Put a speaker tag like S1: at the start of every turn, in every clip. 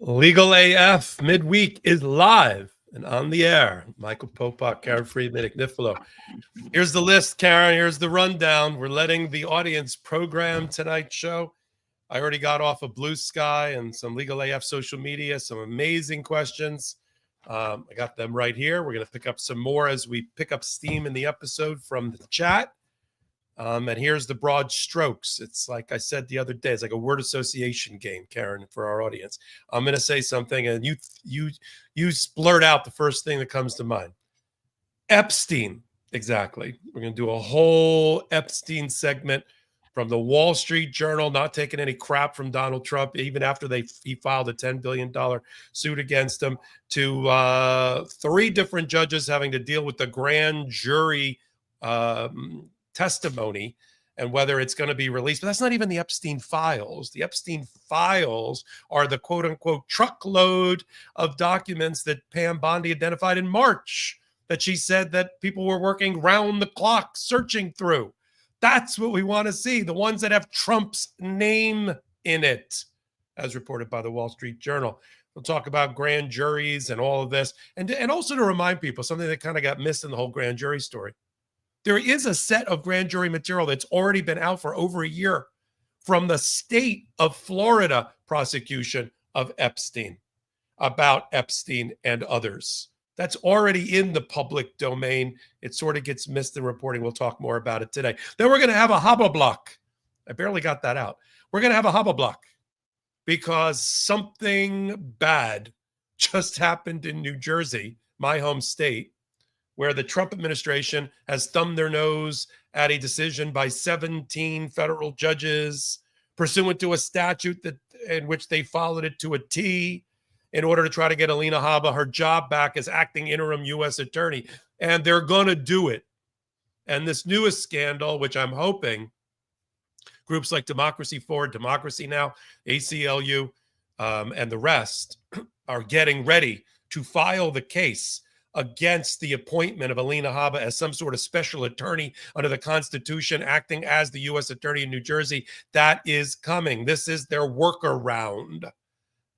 S1: Legal AF midweek is live and on the air. Michael Popok, Karen Friedman, Agnifilo. Here's the list, Karen. Here's the rundown. We're letting the audience program tonight's show. I already got off of Blue Sky and some Legal AF social media, some amazing questions. I got them right here. We're going to pick up some more as we pick up steam in the episode from the chat. And here's the broad strokes. It's like I said the other day, it's like a word association game, Karen, for our audience. I'm going to say something and you blurt out the first thing that comes to mind. Epstein, exactly. We're going to do a whole Epstein segment from the Wall Street Journal, not taking any crap from Donald Trump, even after he filed a $10 billion suit against him, to 3 different judges having to deal with the grand jury testimony and whether it's going to be released. But that's not even the Epstein files. The Epstein files are the quote unquote truckload of documents that Pam Bondi identified in March that she said that people were working round the clock searching through. That's what we want to see. The ones that have Trump's name in it, as reported by the Wall Street Journal. We'll talk about grand juries and all of this. And also to remind people, something that kind of got missed in the whole grand jury story. There is a set of grand jury material that's already been out for over a year from the state of Florida prosecution of Epstein, about Epstein and others. That's already in the public domain. It sort of gets missed in reporting. We'll talk more about it today. Then we're going to have a Habba block. I barely got that out. We're going to have a Habba block because something bad just happened in New Jersey, my home state, where the Trump administration has thumbed their nose at a decision by 17 federal judges pursuant to a statute in which they followed it to a T in order to try to get Alina Habba her job back as acting interim U.S. Attorney. And they're going to do it. And this newest scandal, which I'm hoping groups like Democracy Forward, Democracy Now!, ACLU, and the rest are getting ready to file the case against the appointment of Alina Habba as some sort of special attorney under the Constitution, acting as the U.S. Attorney in New Jersey. That is coming. This is their workaround.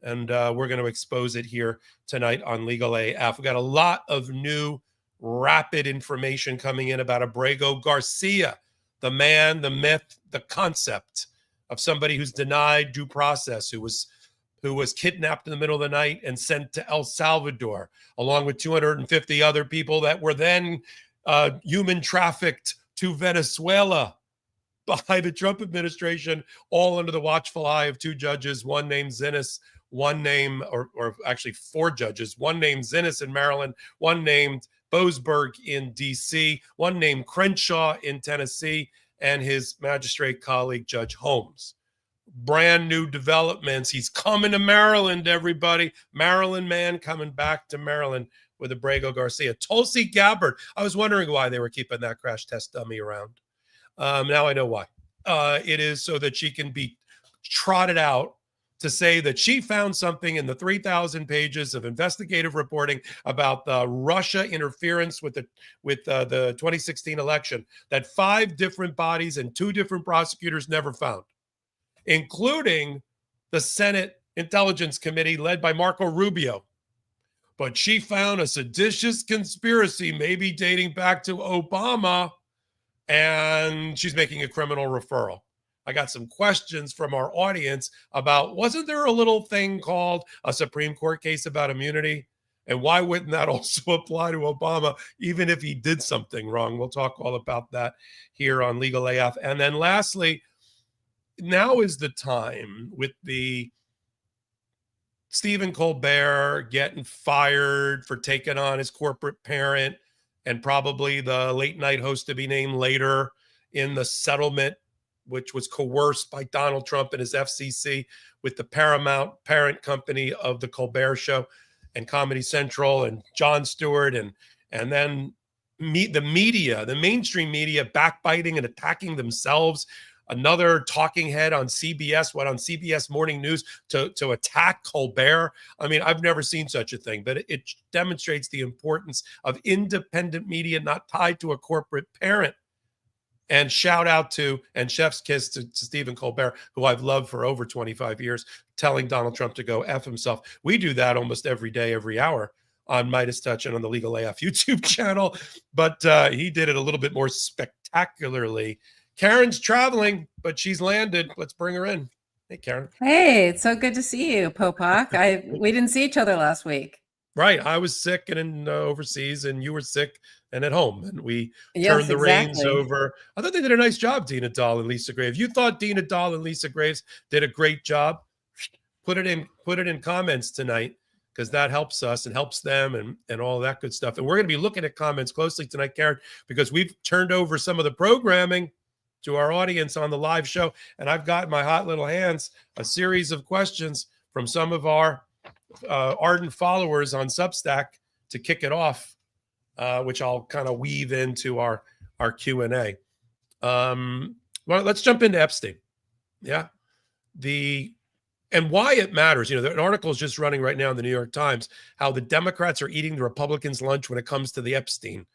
S1: And we're going to expose it here tonight on Legal AF. We've got a lot of new, rapid information coming in about Abrego Garcia, the man, the myth, the concept of somebody who's denied due process, who was kidnapped in the middle of the night and sent to El Salvador, along with 250 other people that were then human trafficked to Venezuela by the Trump administration, all under the watchful eye of 2 judges, one named Zinnis, one named, or actually 4 judges, one named Zinnis in Maryland, one named Boasberg in D.C., one named Crenshaw in Tennessee, and his magistrate colleague, Judge Holmes. Brand new developments. He's coming to Maryland, everybody. Maryland man coming back to Maryland with Abrego Garcia. Tulsi Gabbard. I was wondering why they were keeping that crash test dummy around. Now I know why. It is so that she can be trotted out to say that she found something in the 3,000 pages of investigative reporting about the Russia interference with the 2016 election that 5 different bodies and 2 different prosecutors never found, including the Senate Intelligence Committee led by Marco Rubio. But she found a seditious conspiracy, maybe dating back to Obama, and she's making a criminal referral. I got some questions from our audience about, wasn't there a little thing called a Supreme Court case about immunity? And why wouldn't that also apply to Obama, even if he did something wrong? We'll talk all about that here on Legal AF. And then lastly, now is the time, with the Stephen Colbert getting fired for taking on his corporate parent and probably the late night host to be named later in the settlement, which was coerced by Donald Trump and his FCC with the Paramount parent company of the Colbert Show and Comedy Central and Jon Stewart, and then the media, the mainstream media, backbiting and attacking themselves. Another talking head on CBS went on CBS Morning News to attack Colbert. I mean, I've never seen such a thing, but it demonstrates the importance of independent media not tied to a corporate parent. And shout out to, and chef's kiss to Stephen Colbert, who I've loved for over 25 years, telling Donald Trump to go F himself. We do that almost every day, every hour on Midas Touch and on the Legal AF YouTube channel. But he did it a little bit more spectacularly. Karen's traveling, but she's landed. Let's bring her in. Hey, Karen.
S2: Hey, it's so good to see you, Popok. We didn't see each other last week.
S1: Right. I was sick and in overseas, and you were sick and at home, and we turned the reins over. I thought they did a nice job, Dina Dahl and Lisa Graves. You thought Dina Dahl and Lisa Graves did a great job? Put it in comments tonight, because that helps us and helps them and all that good stuff. And we're going to be looking at comments closely tonight, Karen, because we've turned over some of the programming to our audience on the live show, and I've got in my hot little hands a series of questions from some of our ardent followers on Substack to kick it off, which I'll kind of weave into our Q&A. Well, let's jump into Epstein. Yeah. And why it matters. You know, an article is just running right now in the New York Times, how the Democrats are eating the Republicans' lunch when it comes to the Epstein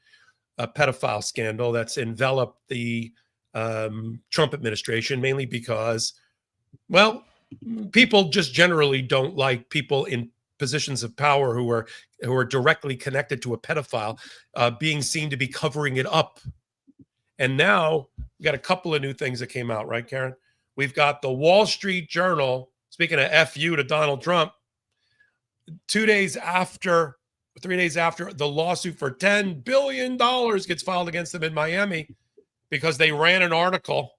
S1: pedophile scandal that's enveloped the Trump administration, mainly because, well, people just generally don't like people in positions of power who are directly connected to a pedophile being seen to be covering it up. And now we got a couple of new things that came out, right, Karen? We've got the Wall Street Journal, speaking of FU to Donald Trump, 3 days after the lawsuit for $10 billion gets filed against them in Miami, because they ran an article,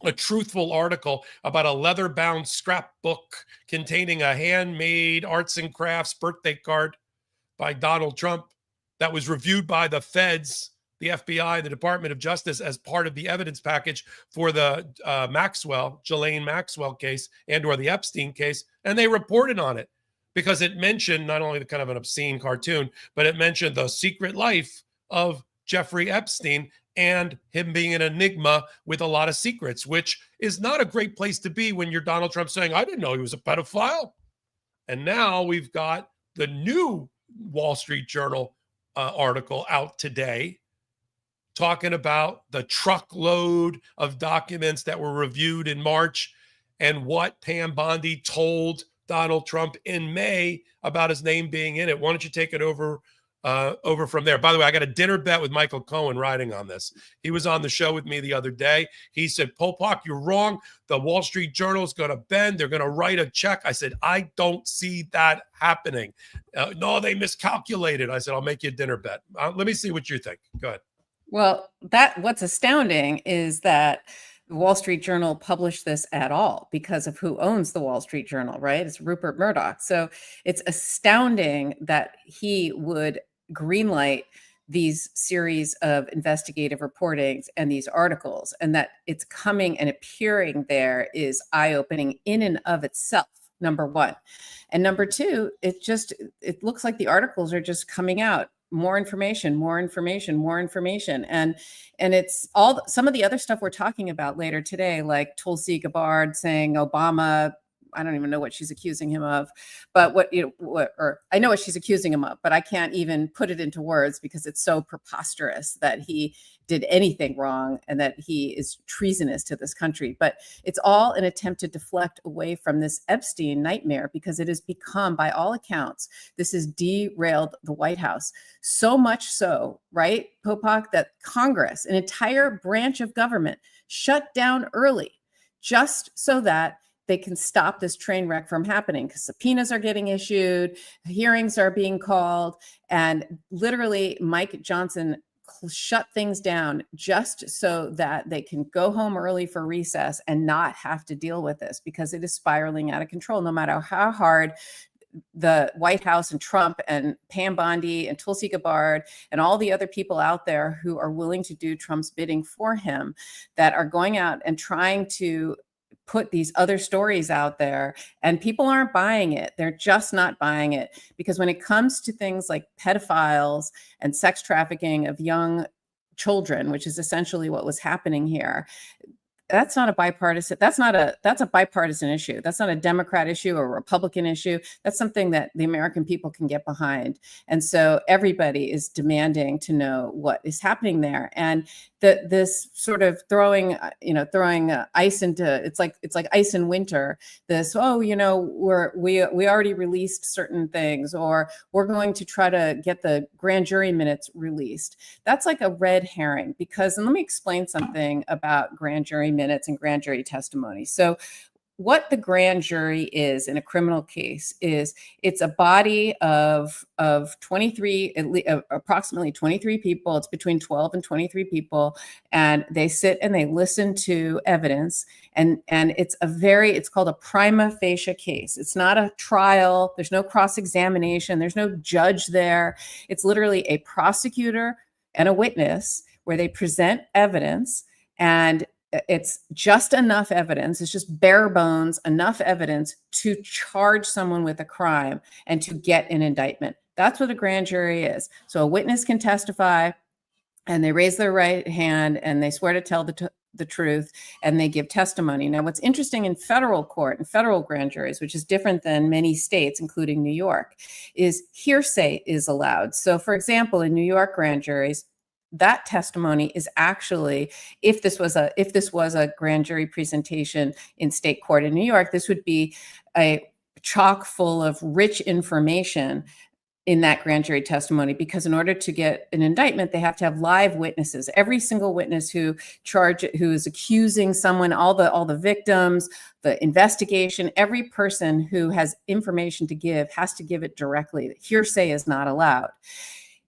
S1: a truthful article about a leather-bound scrapbook containing a handmade arts and crafts birthday card by Donald Trump that was reviewed by the feds, the FBI, the Department of Justice, as part of the evidence package for the Ghislaine Maxwell case or the Epstein case, and they reported on it because it mentioned not only the kind of an obscene cartoon, but it mentioned the secret life of Jeffrey Epstein and him being an enigma with a lot of secrets, which is not a great place to be when you're Donald Trump saying, I didn't know he was a pedophile. And now we've got the new Wall Street Journal article out today talking about the truckload of documents that were reviewed in March and what Pam Bondi told Donald Trump in May about his name being in it. Why don't you take it over from there? By the way, I got a dinner bet with Michael Cohen riding on this. He was on the show with me the other day. He said, Popok, you're wrong. The Wall Street Journal is going to bend. They're going to write a check. I said, I don't see that happening. No, they miscalculated. I said, I'll make you a dinner bet. Let me see what you think. Go ahead.
S2: Well, what's astounding is that the Wall Street Journal published this at all because of who owns the Wall Street Journal, right? It's Rupert Murdoch. So it's astounding that he would greenlight these series of investigative reportings and these articles, and that it's coming and appearing there is eye-opening in and of itself, number one. And number two, it looks like the articles are just coming out. More information. And it's all some of the other stuff we're talking about later today, like Tulsi Gabbard saying Obama, I don't even know what she's accusing him of, but I know what she's accusing him of, but I can't even put it into words because it's so preposterous that he did anything wrong and that he is treasonous to this country. But it's all an attempt to deflect away from this Epstein nightmare, because it has become, by all accounts, this has derailed the White House. So much so, right, Popok, that Congress, an entire branch of government, shut down early just so that they can stop this train wreck from happening, because subpoenas are getting issued, hearings are being called, and literally Mike Johnson shut things down just so that they can go home early for recess and not have to deal with this, because it is spiraling out of control. No matter how hard the White House and Trump and Pam Bondi and Tulsi Gabbard and all the other people out there who are willing to do Trump's bidding for him, that are going out and trying to put these other stories out there, and people aren't buying it. They're just not buying it, because when it comes to things like pedophiles and sex trafficking of young children, which is essentially what was happening here, that's a bipartisan issue. That's not a Democrat issue or a Republican issue. That's something that the American people can get behind. And so everybody is demanding to know what is happening there. And this sort of throwing ice into, it's like ice in winter. This, oh, we already released certain things, or we're going to try to get the grand jury minutes released. That's like a red herring, because, and let me explain something about grand jury minutes and grand jury testimony. So what the grand jury is in a criminal case is it's a body of 23, approximately 23 people. It's between 12 and 23 people, and they sit and they listen to evidence. And it's called a prima facie case. It's not a trial. There's no cross-examination. There's no judge there. It's literally a prosecutor and a witness where they present evidence, and it's just enough evidence. It's just bare bones, enough evidence to charge someone with a crime and to get an indictment. That's what a grand jury is. So a witness can testify, and they raise their right hand and they swear to tell the truth, and they give testimony. Now, what's interesting in federal court and federal grand juries, which is different than many states, including New York, is hearsay is allowed. So, for example, in New York grand juries, that testimony is actually, if this was a grand jury presentation in state court in New York, this would be a chock full of rich information in that grand jury testimony, because in order to get an indictment, they have to have live witnesses. Every single witness who is accusing someone, all the victims, the investigation, every person who has information to give has to give it directly. Hearsay is not allowed.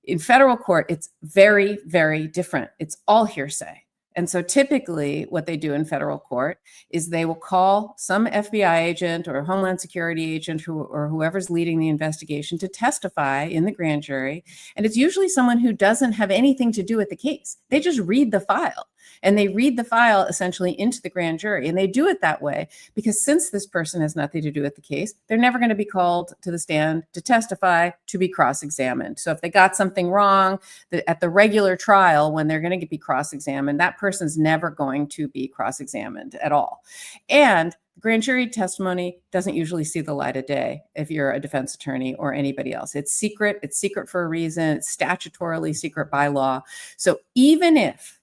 S2: In federal court, it's very, very different. It's all hearsay. And so typically what they do in federal court is they will call some FBI agent or Homeland Security agent or whoever's leading the investigation to testify in the grand jury. And it's usually someone who doesn't have anything to do with the case. They just read the file. And they read the file essentially into the grand jury. And they do it that way because since this person has nothing to do with the case, they're never going to be called to the stand to testify, to be cross-examined. So if they got something wrong at the regular trial, when they're going to be cross-examined, that person's never going to be cross-examined at all. And grand jury testimony doesn't usually see the light of day if you're a defense attorney or anybody else. It's secret. It's secret for a reason. It's statutorily secret by law. So even if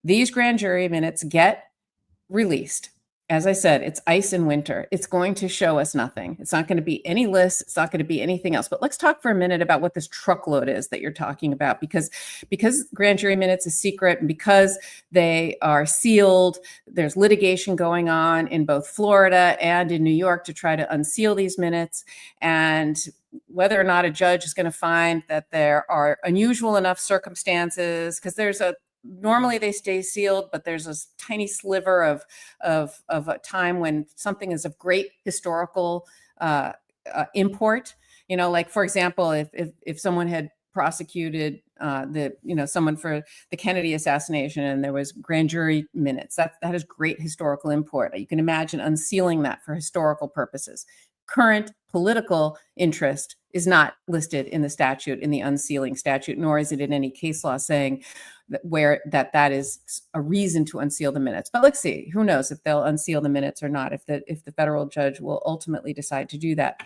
S2: these grand jury minutes get released, as I said, it's ice in winter. It's going to show us nothing. It's not going to be any list. It's not going to be anything else. But let's talk for a minute about what this truckload is that you're talking about, because grand jury minutes is secret and because they are sealed, there's litigation going on in both Florida and in New York to try to unseal these minutes. And whether or not a judge is going to find that there are unusual enough circumstances, because normally they stay sealed, but there's a tiny sliver of a time when something is of great historical import. Like for example, if someone had prosecuted someone for the Kennedy assassination and there was grand jury minutes, that has great historical import. You can imagine unsealing that for historical purposes. Current political interest is not listed in the statute, in the unsealing statute, nor is it in any case law saying that is a reason to unseal the minutes. But let's see, who knows if they'll unseal the minutes or not, if the federal judge will ultimately decide to do that.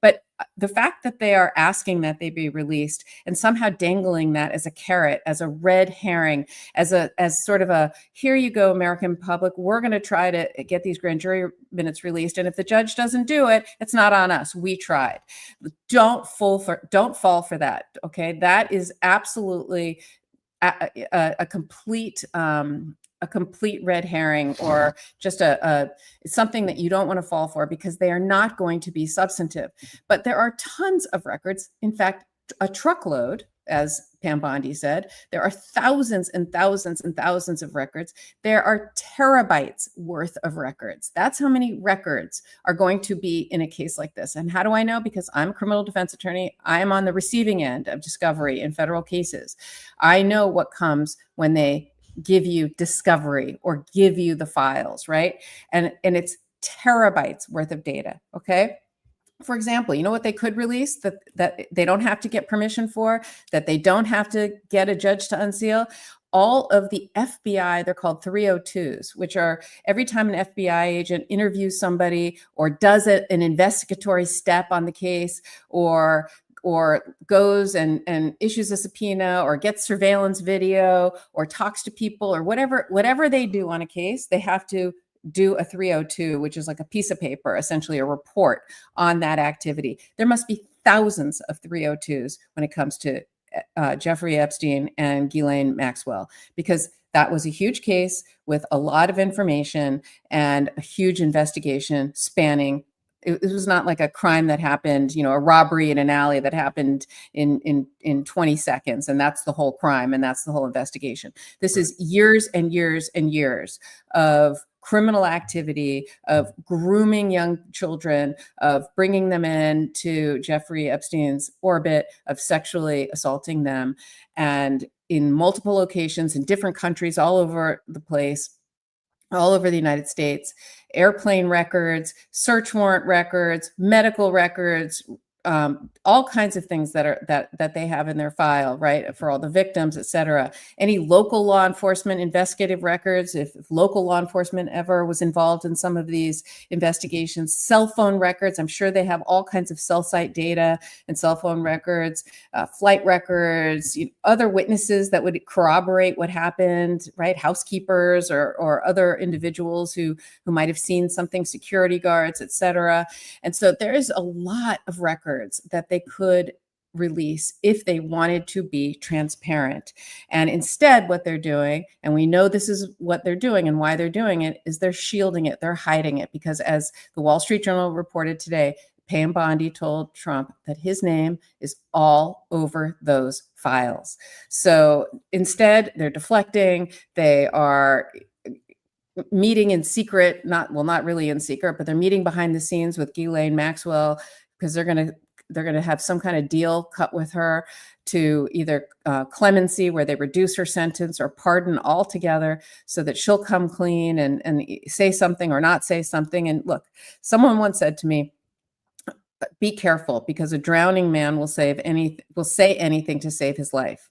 S2: But the fact that they are asking that they be released and somehow dangling that as a carrot, as a red herring, as sort of a, here you go, American public, we're going to try to get these grand jury minutes released. And if the judge doesn't do it, it's not on us. We tried. Don't fall for that. Okay. That is absolutely a complete red herring, or just something that you don't want to fall for, because they are not going to be substantive. But there are tons of records. In fact, a truckload, as Pam Bondi said, there are thousands and thousands and thousands of records. There are terabytes worth of records. That's how many records are going to be in a case like this. And how do I know? Because I'm a criminal defense attorney. I am on the receiving end of discovery in federal cases. I know what comes when they give you discovery or give you the files, right? And it's terabytes worth of data, okay? For example, you know what they could release that they don't have to get permission for, that they don't have to get a judge to unseal? All of the FBI, they're called 302s, which are every time an FBI agent interviews somebody or does an investigatory step on the case or goes and issues a subpoena or gets surveillance video or talks to people or whatever they do on a case, they have to do a 302, which is like a piece of paper, essentially a report on that activity. There must be thousands of 302s when it comes to Jeffrey Epstein and Ghislaine Maxwell, because that was a huge case with a lot of information and a huge investigation spanning. It was not like a crime that happened, a robbery in an alley that happened in 20 seconds, and that's the whole crime and that's the whole investigation. This is years and years and years of criminal activity, of grooming young children, of bringing them into Jeffrey Epstein's orbit, of sexually assaulting them, and in multiple locations in different countries all over the place, all over the United States, airplane records, search warrant records, medical records, all kinds of things that they have in their file, right, for all the victims, et cetera. Any local law enforcement investigative records, if local law enforcement ever was involved in some of these investigations, cell phone records. I'm sure they have all kinds of cell site data and cell phone records, flight records, other witnesses that would corroborate what happened, right, housekeepers or other individuals who might have seen something, security guards, et cetera. And so there is a lot of records that they could release if they wanted to be transparent. And instead, what they're doing, and we know this is what they're doing and why they're doing it, is they're shielding it, they're hiding it, because as the Wall Street Journal reported today, Pam Bondi told Trump that his name is all over those files. So instead, they're deflecting, they are meeting in secret, not really in secret, but they're meeting behind the scenes with Ghislaine Maxwell, because they're going to have some kind of deal cut with her to either clemency, where they reduce her sentence, or pardon altogether, so that she'll come clean and say something or not say something. And look, someone once said to me, be careful, because a drowning man will say anything to save his life.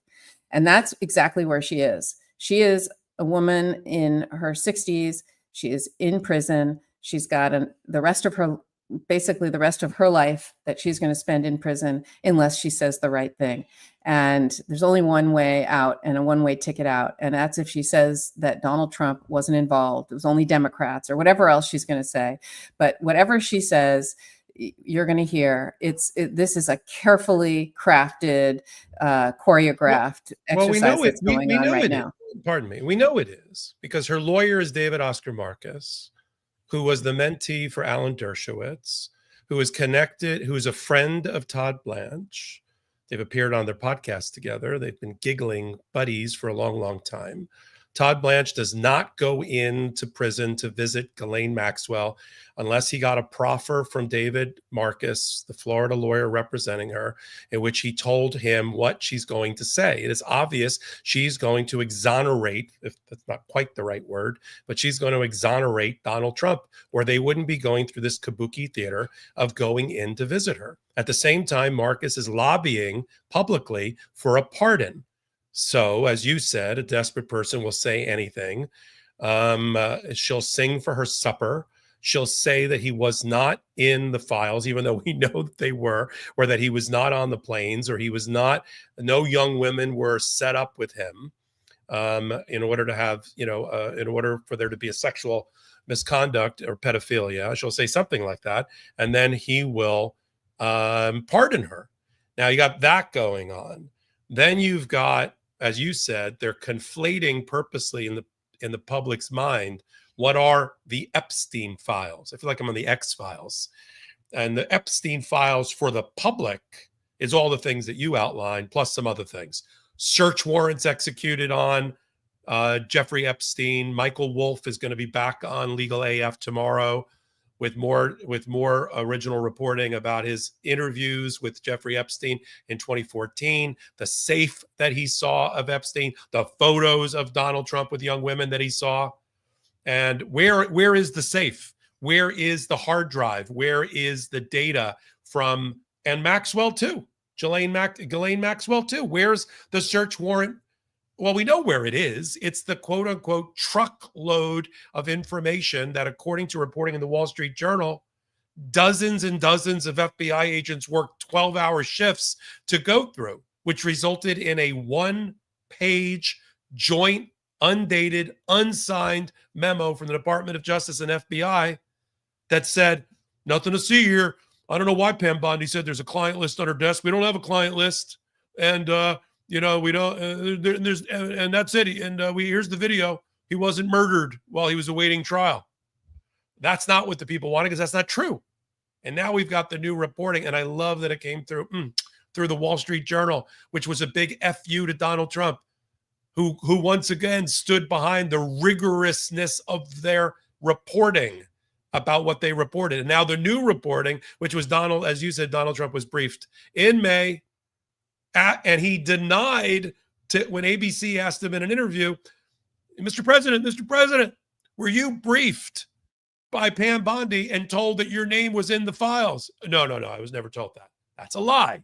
S2: And that's exactly where she is. She is a woman in her 60s. She is in prison. She's got the rest of her life that she's going to spend in prison unless she says the right thing. And there's only one way out and a one-way ticket out. And that's if she says that Donald Trump wasn't involved. It was only Democrats, or whatever else she's going to say. But whatever she says, you're going to hear this is a carefully crafted, choreographed exercise that's going on right now.
S1: Pardon me. We know it is, because her lawyer is David Oscar Marcus, who was the mentee for Alan Dershowitz, who is connected, who is a friend of Todd Blanche. They've appeared on their podcast together. They've been giggling buddies for a long, long time. Todd Blanche does not go into prison to visit Ghislaine Maxwell unless he got a proffer from David Marcus, the Florida lawyer representing her, in which he told him what she's going to say. It is obvious she's going to exonerate, if that's not quite the right word, but she's going to exonerate Donald Trump, or they wouldn't be going through this kabuki theater of going in to visit her. At the same time, Marcus is lobbying publicly for a pardon. So, as you said, a desperate person will say anything. She'll sing for her supper. She'll say that he was not in the files, even though we know that they were, or that he was not on the planes, or no young women were set up with him in order to have, in order for there to be a sexual misconduct or pedophilia. She'll say something like that. And then he will pardon her. Now you got that going on. Then you've got, as you said, they're conflating purposely in the public's mind what are the Epstein files. I feel like I'm on the X files. And the Epstein files for the public is all the things that you outlined, plus some other things. Search warrants executed on Jeffrey Epstein. Michael Wolff is going to be back on Legal AF tomorrow with more original reporting about his interviews with Jeffrey Epstein in 2014, the safe that he saw of Epstein, the photos of Donald Trump with young women that he saw. And where is the safe? Where is the hard drive? Where is the data from, and Maxwell too, Ghislaine Maxwell too? Where's the search warrant? Well, we know where it is. It's the quote unquote truckload of information that, according to reporting in the Wall Street Journal, dozens and dozens of FBI agents worked 12-hour shifts to go through, which resulted in a one-page joint, undated, unsigned memo from the Department of Justice and FBI that said, nothing to see here. I don't know why Pam Bondi said there's a client list on her desk. We don't have a client list. And, we don't, and that's it. And here's the video. He wasn't murdered while he was awaiting trial. That's not what the people wanted, because that's not true. And now we've got the new reporting, and I love that it came through the Wall Street Journal, which was a big FU to Donald Trump, who once again stood behind the rigorousness of their reporting about what they reported. And now the new reporting, which was Donald, as you said, Donald Trump was briefed in May, and he denied when ABC asked him in an interview, Mr. President, were you briefed by Pam Bondi and told that your name was in the files? No, I was never told that. That's a lie.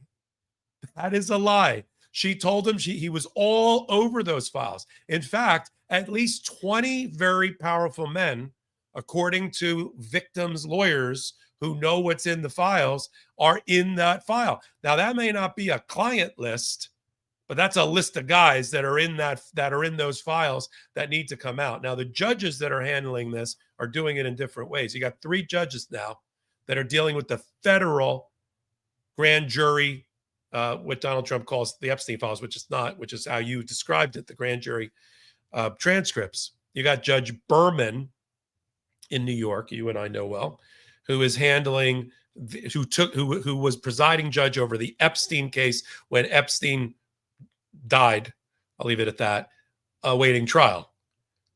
S1: That is a lie. She told him he was all over those files. In fact, at least 20 very powerful men, according to victims' lawyers who know what's in the files, are in that file. Now, that may not be a client list, but that's a list of guys that are in those files that need to come out. Now, the judges that are handling this are doing it in different ways. You got 3 judges now that are dealing with the federal grand jury, what Donald Trump calls the Epstein files, which is how you described it, the grand jury transcripts. You got Judge Berman in New York, you and I know well, who is handling, who was presiding judge over the Epstein case when Epstein died. I'll leave it at that, awaiting trial.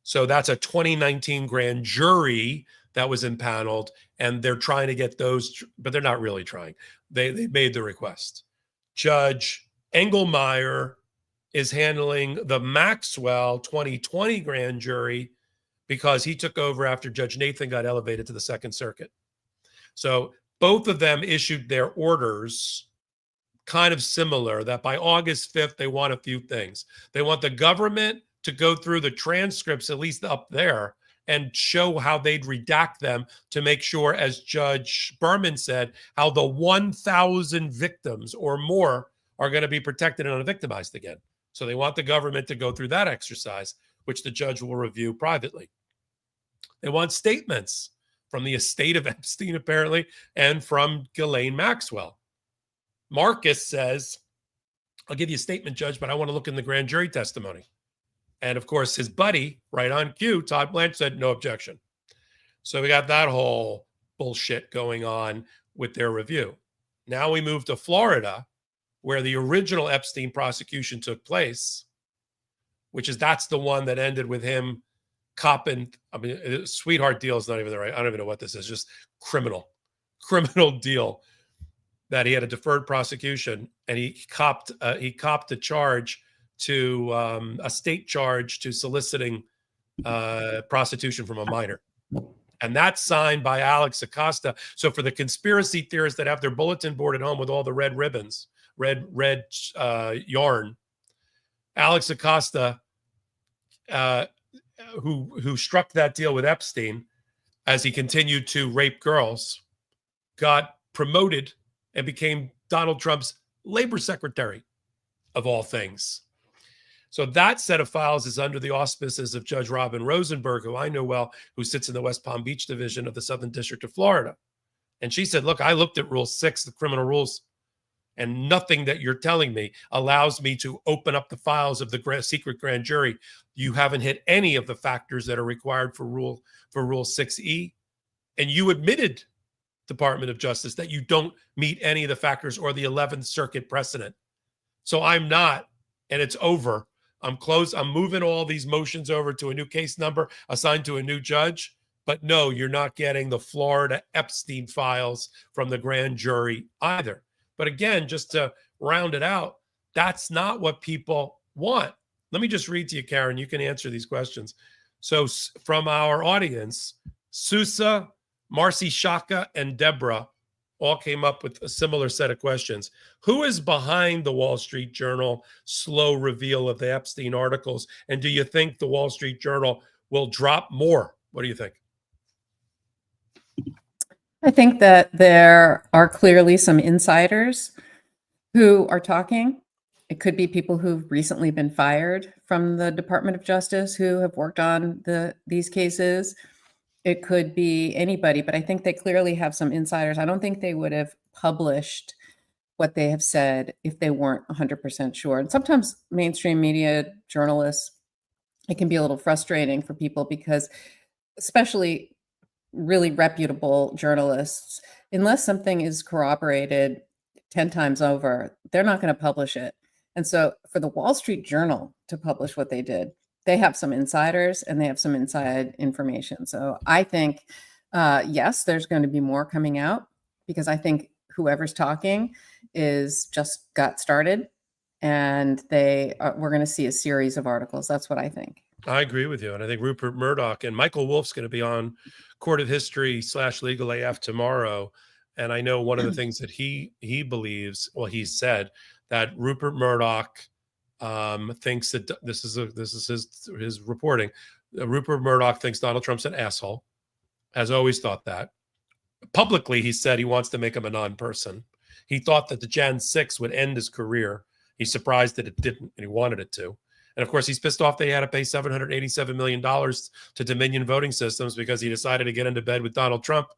S1: So that's a 2019 grand jury that was impaneled, and they're trying to get those, but they're not really trying. They made the request. Judge Engelmeyer is handling the Maxwell 2020 grand jury because he took over after Judge Nathan got elevated to the Second Circuit. So both of them issued their orders kind of similar, that by August 5th, they want a few things. They want the government to go through the transcripts, at least up there, and show how they'd redact them to make sure, as Judge Berman said, how the 1,000 victims or more are going to be protected and unvictimized again. So they want the government to go through that exercise, which the judge will review privately. They want statements from the estate of Epstein, apparently, and from Ghislaine Maxwell. Marcus says, I'll give you a statement, Judge, but I want to look in the grand jury testimony. And of course, his buddy, right on cue, Todd Blanche, said no objection. So we got that whole bullshit going on with their review. Now we move to Florida, where the original Epstein prosecution took place, that's the one that ended with him copping. I mean, sweetheart deal is not even the right. I don't even know what this is. Just criminal deal that he had a deferred prosecution, and he copped a charge to a state charge to soliciting prostitution from a minor. And that's signed by Alex Acosta. So for the conspiracy theorists that have their bulletin board at home with all the red ribbons, red yarn, Alex Acosta, who struck that deal with Epstein as he continued to rape girls, got promoted and became Donald Trump's labor secretary, of all things. So that set of files is under the auspices of Judge Robin Rosenberg, who I know well, who sits in the West Palm Beach division of the Southern District of Florida. And she said, look, I looked at Rule 6, the criminal rules, and nothing that you're telling me allows me to open up the files of the secret grand jury. You haven't hit any of the factors that are required for Rule 6E. And you admitted, Department of Justice, that you don't meet any of the factors or the 11th Circuit precedent. So I'm not, and it's over. I'm closed. I'm moving all these motions over to a new case number assigned to a new judge. But no, you're not getting the Florida Epstein files from the grand jury either. But again, just to round it out, that's not what people want. Let me just read to you, Karen. You can answer these questions. So from our audience, Susa, Marcy Shaka, and Deborah all came up with a similar set of questions. Who is behind the Wall Street Journal slow reveal of the Epstein articles? And do you think the Wall Street Journal will drop more? What do you think?
S2: I think that there are clearly some insiders who are talking. It could be people who've recently been fired from the Department of Justice who have worked on these cases. It could be anybody, but I think they clearly have some insiders. I don't think they would have published what they have said if they weren't 100% sure. And sometimes mainstream media journalists, it can be a little frustrating for people because, especially really reputable journalists, unless something is corroborated 10 times over, they're not going to publish it. And so for the Wall Street Journal to publish what they did, they have some insiders and they have some inside information. So I think, yes, there's going to be more coming out because I think whoever's talking is just got started and we're going to see a series of articles. That's what I think.
S1: I agree with you. And I think Rupert Murdoch and Michael Wolff's going to be on Court of History / Legal AF tomorrow. And I know one of the things that he believes, well, he said that Rupert Murdoch thinks that this is his reporting. Rupert Murdoch thinks Donald Trump's an asshole, has always thought that. Publicly, he said he wants to make him a non-person. He thought that the Jan 6 would end his career. He's surprised that it didn't, and he wanted it to. And of course, he's pissed off they had to pay $787 million to Dominion Voting Systems because he decided to get into bed with Donald Trump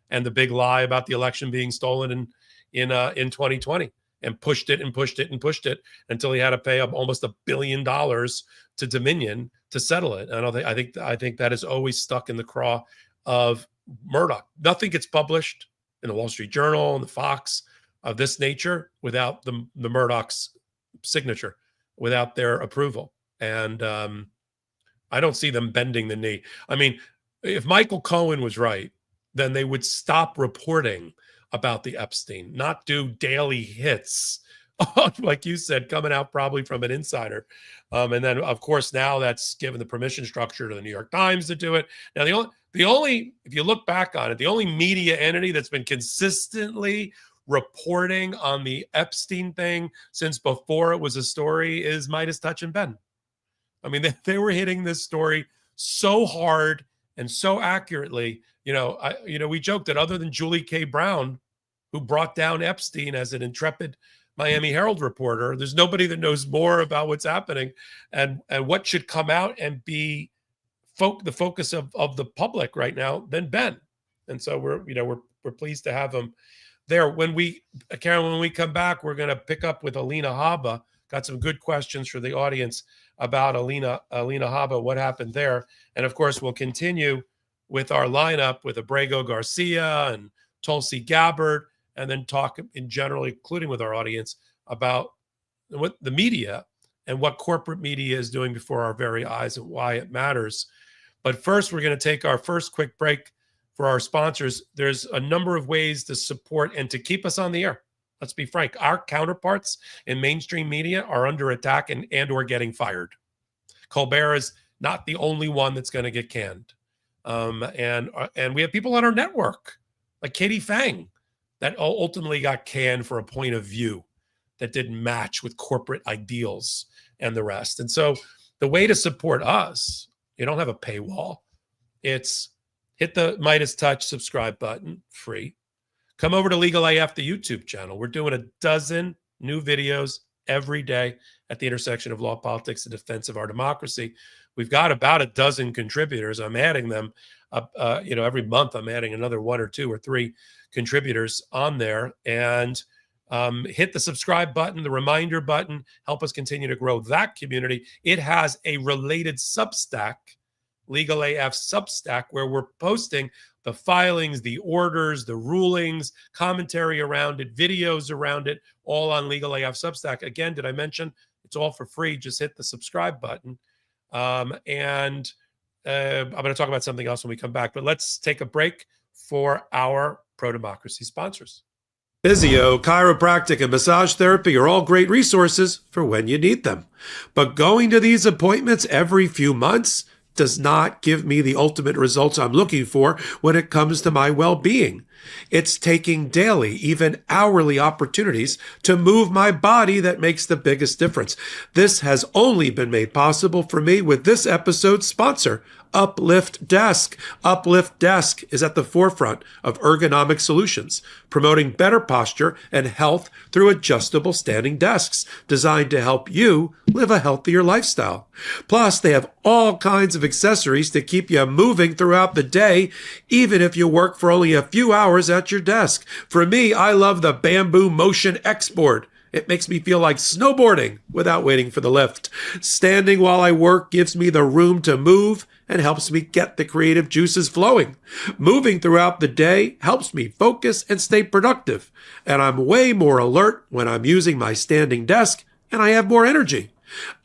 S1: and the big lie about the election being stolen in 2020, and pushed it until he had to pay up almost $1 billion to Dominion to settle it. And I think that is always stuck in the craw of Murdoch. Nothing gets published in the Wall Street Journal and the Fox of this nature without the Murdoch's signature, without their approval. And I don't see them bending the knee. I mean, if Michael Cohen was right, then they would stop reporting about the Epstein, not do daily hits, like you said, coming out probably from an insider. And then, of course, now that's given the permission structure to the New York Times to do it. Now, the only, if you look back on it, the only media entity that's been consistently reporting on the Epstein thing since before it was a story is Midas Touch and Ben. I mean, they were hitting this story so hard and so accurately. We joked that other than Julie K. Brown, who brought down Epstein as an intrepid Miami Herald reporter, there's nobody that knows more about what's happening and what should come out and be the focus of the public right now than Ben. And so we're pleased to have him there. Karen, when we come back, we're going to pick up with Alina Habba. Got some good questions for the audience about Alina Habba, what happened there. And of course, we'll continue with our lineup with Abrego Garcia and Tulsi Gabbard, and then talk in general, including with our audience, about what the media and what corporate media is doing before our very eyes and why it matters. But first, we're going to take our first quick break for our sponsors. There's a number of ways to support and to keep us on the air. Let's be frank. Our counterparts in mainstream media are under attack and or getting fired. Colbert is not the only one that's going to get canned. And we have people on our network, like Katie Fang, that ultimately got canned for a point of view that didn't match with corporate ideals and the rest. And so the way to support us, you don't have a paywall. It's hit the Midas Touch subscribe button, free. Come over to Legal AF, the YouTube channel. We're doing a dozen new videos every day at the intersection of law, politics, and defense of our democracy. We've got about a dozen contributors. I'm adding them every month. I'm adding another 1 or 2 or 3 contributors on there. And hit the subscribe button, the reminder button, help us continue to grow that community. It has a related Substack, Legal AF Substack, where we're posting the filings, the orders, the rulings, commentary around it, videos around it, all on Legal AF Substack. Again, did I mention it's all for free? Just hit the subscribe button. And I'm going to talk about something else when we come back, but let's take a break for our pro-democracy sponsors. Physio, chiropractic, and massage therapy are all great resources for when you need them. But going to these appointments every few months does not give me the ultimate results I'm looking for when it comes to my well-being. It's taking daily, even hourly opportunities to move my body that makes the biggest difference. This has only been made possible for me with this episode's sponsor, Uplift Desk. Uplift Desk is at the forefront of ergonomic solutions, promoting better posture and health through adjustable standing desks designed to help you live a healthier lifestyle. Plus, they have all kinds of accessories to keep you moving throughout the day, even if you work for only a few hours at your desk. For me, I love the Bamboo Motion X board. It makes me feel like snowboarding without waiting for the lift. Standing while I work gives me the room to move and helps me get the creative juices flowing. Moving throughout the day helps me focus and stay productive. And I'm way more alert when I'm using my standing desk and I have more energy.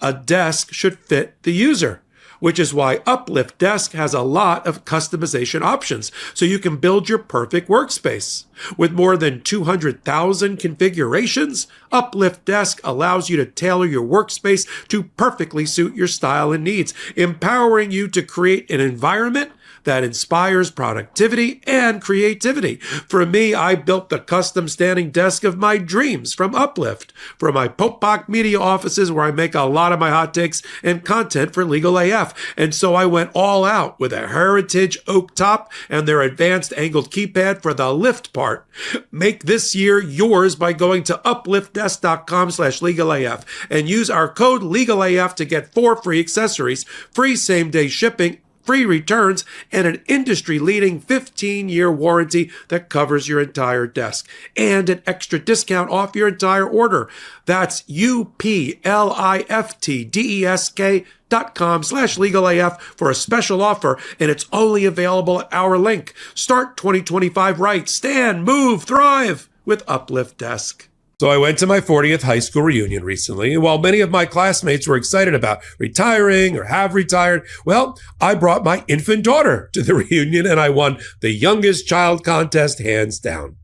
S1: A desk should fit the user, which is why Uplift Desk has a lot of customization options, so you can build your perfect workspace. With more than 200,000 configurations, Uplift Desk allows you to tailor your workspace to perfectly suit your style and needs, empowering you to create an environment that inspires productivity and creativity. For me, I built the custom standing desk of my dreams from Uplift for my Popok media offices, where I make a lot of my hot takes and content for Legal AF. And so I went all out with a heritage oak top and their advanced angled keypad for the lift part. Make this year yours by going to upliftdesk.com/legalaf and use our code LegalAF to get 4 free accessories, free same-day shipping, free returns, and an industry-leading 15-year warranty that covers your entire desk, and an extra discount off your entire order. That's upliftdesk.com/legalaf for a special offer, and it's only available at our link. Start 2025 right. Stand, move, thrive with Uplift Desk. So I went to my 40th high school reunion recently, and while many of my classmates were excited about retiring or have retired, well, I brought my infant daughter to the reunion and I won the youngest child contest hands down.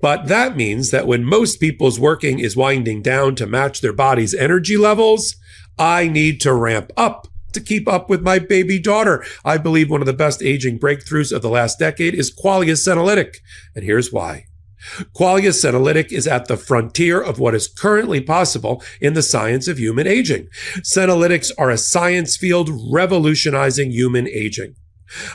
S1: But that means that when most people's working is winding down to match their body's energy levels, I need to ramp up to keep up with my baby daughter. I believe one of the best aging breakthroughs of the last decade is Qualia Senolytic, and here's why. Qualia Senolytic is at the frontier of what is currently possible in the science of human aging. Senolytics are a science field revolutionizing human aging.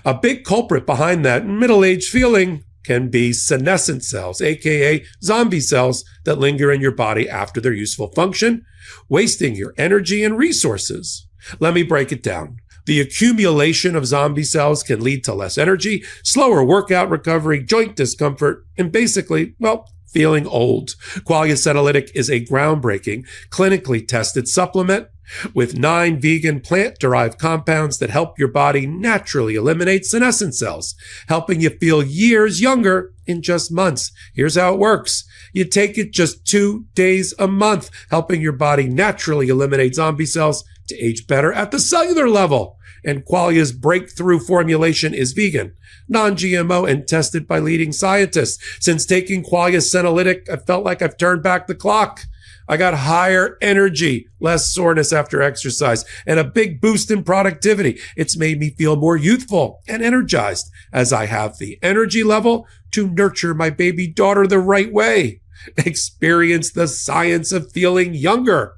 S1: A big culprit behind that middle-aged feeling can be senescent cells, aka zombie cells that linger in your body after their useful function, wasting your energy and resources. Let me break it down. The accumulation of zombie cells can lead to less energy, slower workout recovery, joint discomfort, and basically, well, feeling old. Qualia Senolytic is a groundbreaking, clinically tested supplement with 9 vegan plant-derived compounds that help your body naturally eliminate senescent cells, helping you feel years younger in just months. Here's how it works. You take it just 2 days a month, helping your body naturally eliminate zombie cells to age better at the cellular level. And Qualia's breakthrough formulation is vegan, non-GMO, and tested by leading scientists. Since taking Qualia Senolytic, I felt like I've turned back the clock. I got higher energy, less soreness after exercise, and a big boost in productivity. It's made me feel more youthful and energized, as I have the energy level to nurture my baby daughter the right way. Experience the science of feeling younger.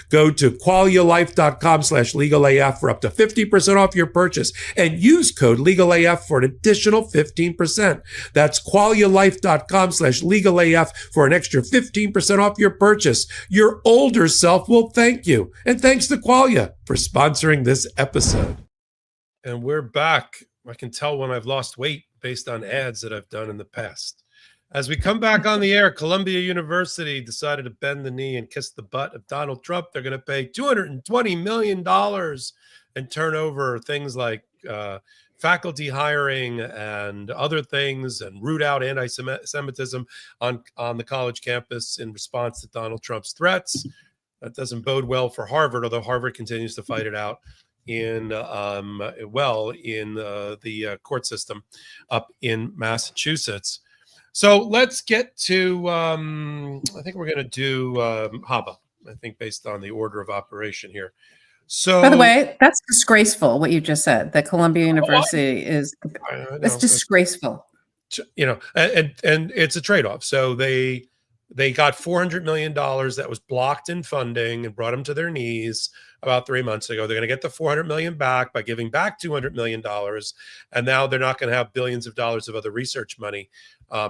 S1: Go to qualialife.com/legalaf for up to 50% off your purchase and use code LegalAF for an additional 15%. That's qualialife.com/legalaf for an extra 15% off your purchase. Your older self will thank you. And thanks to Qualia for sponsoring this episode. And we're back. I can tell when I've lost weight based on ads that I've done in the past. As we come back on the air, Columbia University decided to bend the knee and kiss the butt of Donald Trump. They're going to pay $220 million and turn over things like faculty hiring and other things and root out anti-Semitism on the college campus in response to Donald Trump's threats. That doesn't bode well for Harvard, although Harvard continues to fight it out in the court system up in Massachusetts. So let's get to, I think we're going to do Habba, I think, based on the order of operation here. So,
S2: by the way, that's disgraceful, what you just said, that Columbia University that's disgraceful.
S1: You know, and it's a trade-off. So they They got $400 million that was blocked in funding and brought them to their knees about 3 months ago. They're going to get the $400 million back by giving back $200 million. And now they're not going to have billions of dollars of other research money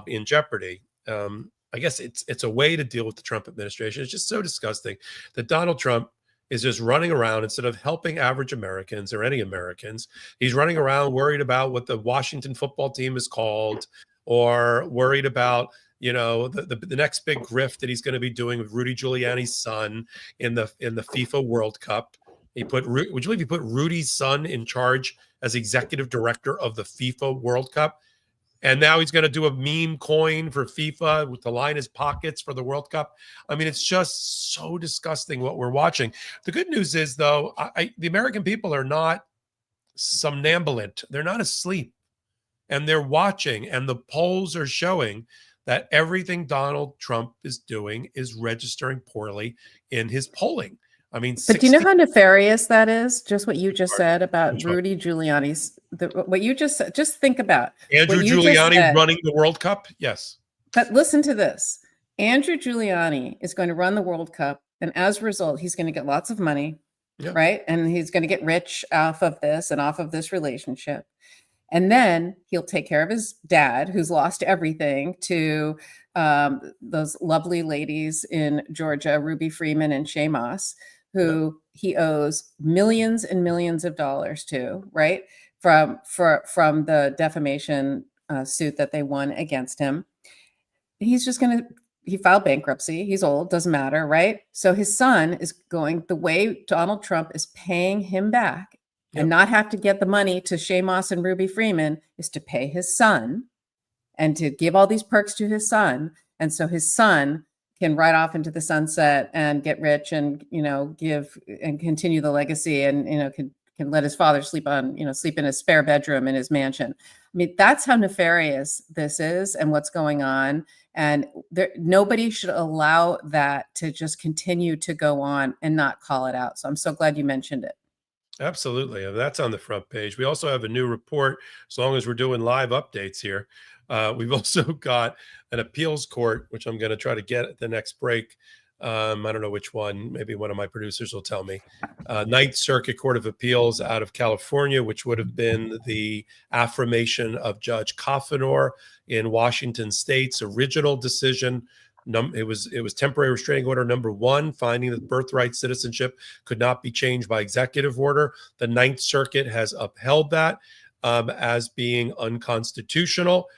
S1: in jeopardy. I guess it's a way to deal with the Trump administration. It's just so disgusting that Donald Trump is just running around instead of helping average Americans or any Americans. He's running around worried about what the Washington football team is called, or worried about, you know, the next big grift that he's going to be doing with Rudy Giuliani's son in the FIFA World Cup. Would you believe he put Rudy's son in charge as executive director of the FIFA World Cup? And now he's going to do a meme coin for FIFA to line his pockets for the World Cup. I mean, it's just so disgusting what we're watching. The good news is, though, the American people are not somnambulant. They're not asleep. And they're watching. And the polls are showing that everything Donald Trump is doing is registering poorly in his polling. I mean,
S2: but do you know how nefarious that is? Just what you just said about Rudy Giuliani's, what you just said. Just think about
S1: Andrew Giuliani running the World Cup. Yes.
S2: But listen to this. Andrew Giuliani is going to run the World Cup. And as a result, he's going to get lots of money, right? And he's going to get rich off of this and off of this relationship. And then he'll take care of his dad, who's lost everything to those lovely ladies in Georgia, Ruby Freeman and Shay Moss, who he owes millions and millions of dollars to, right? From the defamation suit that they won against him. He's just going to, he filed bankruptcy. He's old, doesn't matter, right? So his son is going, the way Donald Trump is paying him back and not have to get the money to Shay Moss and Ruby Freeman is to pay his son and to give all these perks to his son. And so his son can ride off into the sunset and get rich and, you know, give and continue the legacy and, you know, can let his father sleep in his spare bedroom in his mansion. I mean, that's how nefarious this is and what's going on. And nobody should allow that to just continue to go on and not call it out. So I'm so glad you mentioned it.
S1: Absolutely. That's on the front page. We also have a new report, as long as we're doing live updates here. We've also got an appeals court, which I'm going to try to get at the next break. I don't know which one. Maybe one of my producers will tell me. Ninth Circuit Court of Appeals out of California, which would have been the affirmation of Judge Kafenor in Washington State's original decision. It was temporary restraining order number 1, finding that birthright citizenship could not be changed by executive order. The Ninth Circuit has upheld that as being unconstitutional.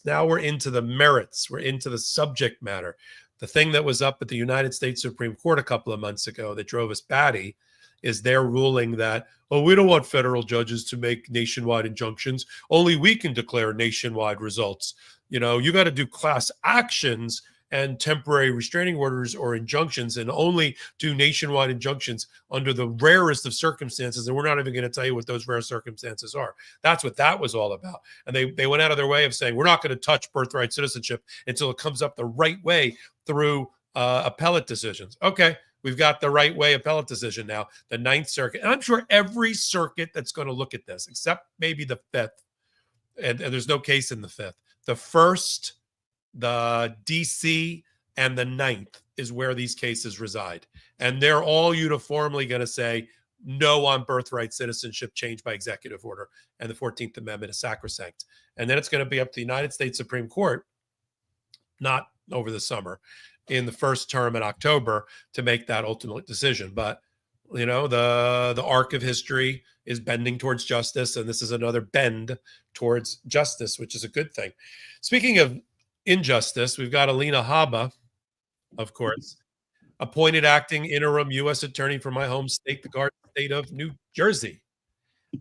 S1: Now we're into the merits. We're into the subject matter. The thing that was up at the United States Supreme Court a couple of months ago that drove us batty is their ruling that, oh, we don't want federal judges to make nationwide injunctions. Only we can declare nationwide results. You know, you got to do class actions and temporary restraining orders or injunctions, and only do nationwide injunctions under the rarest of circumstances. And we're not even going to tell you what those rare circumstances are. That's what that was all about. And they went out of their way of saying, we're not going to touch birthright citizenship until it comes up the right way through appellate decisions. Okay, we've got the right way appellate decision now, the Ninth Circuit. And I'm sure every circuit that's going to look at this, except maybe the Fifth, and there's no case in the Fifth, the First, the DC, and the Ninth is where these cases reside. And they're all uniformly going to say no on birthright citizenship changed by executive order. And the 14th Amendment is sacrosanct. And then it's going to be up to the United States Supreme Court, not over the summer, in the first term in October, to make that ultimate decision. But, you know, the arc of history is bending towards justice. And this is another bend towards justice, which is a good thing. Speaking of injustice, we've got Alina Habba, of course, appointed acting interim U.S. attorney for my home state, the Garden State of New Jersey,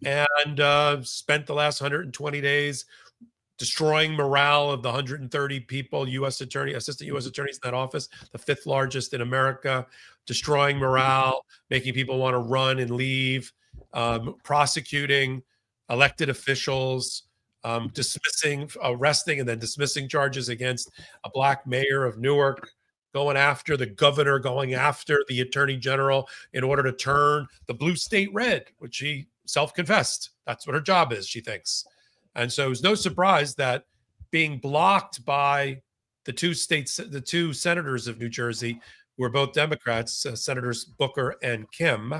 S1: and spent the last 120 days destroying morale of the 130 people, assistant U.S. attorneys in that office, the 5th largest in America, destroying morale, making people want to run and leave, prosecuting elected officials, arresting and then dismissing charges against a black mayor of Newark, going after the governor, going after the attorney general in order to turn the blue state red, which she self-confessed. That's what her job is, she thinks. And so it's no surprise that being blocked by the two senators of New Jersey were both Democrats, Senators Booker and Kim.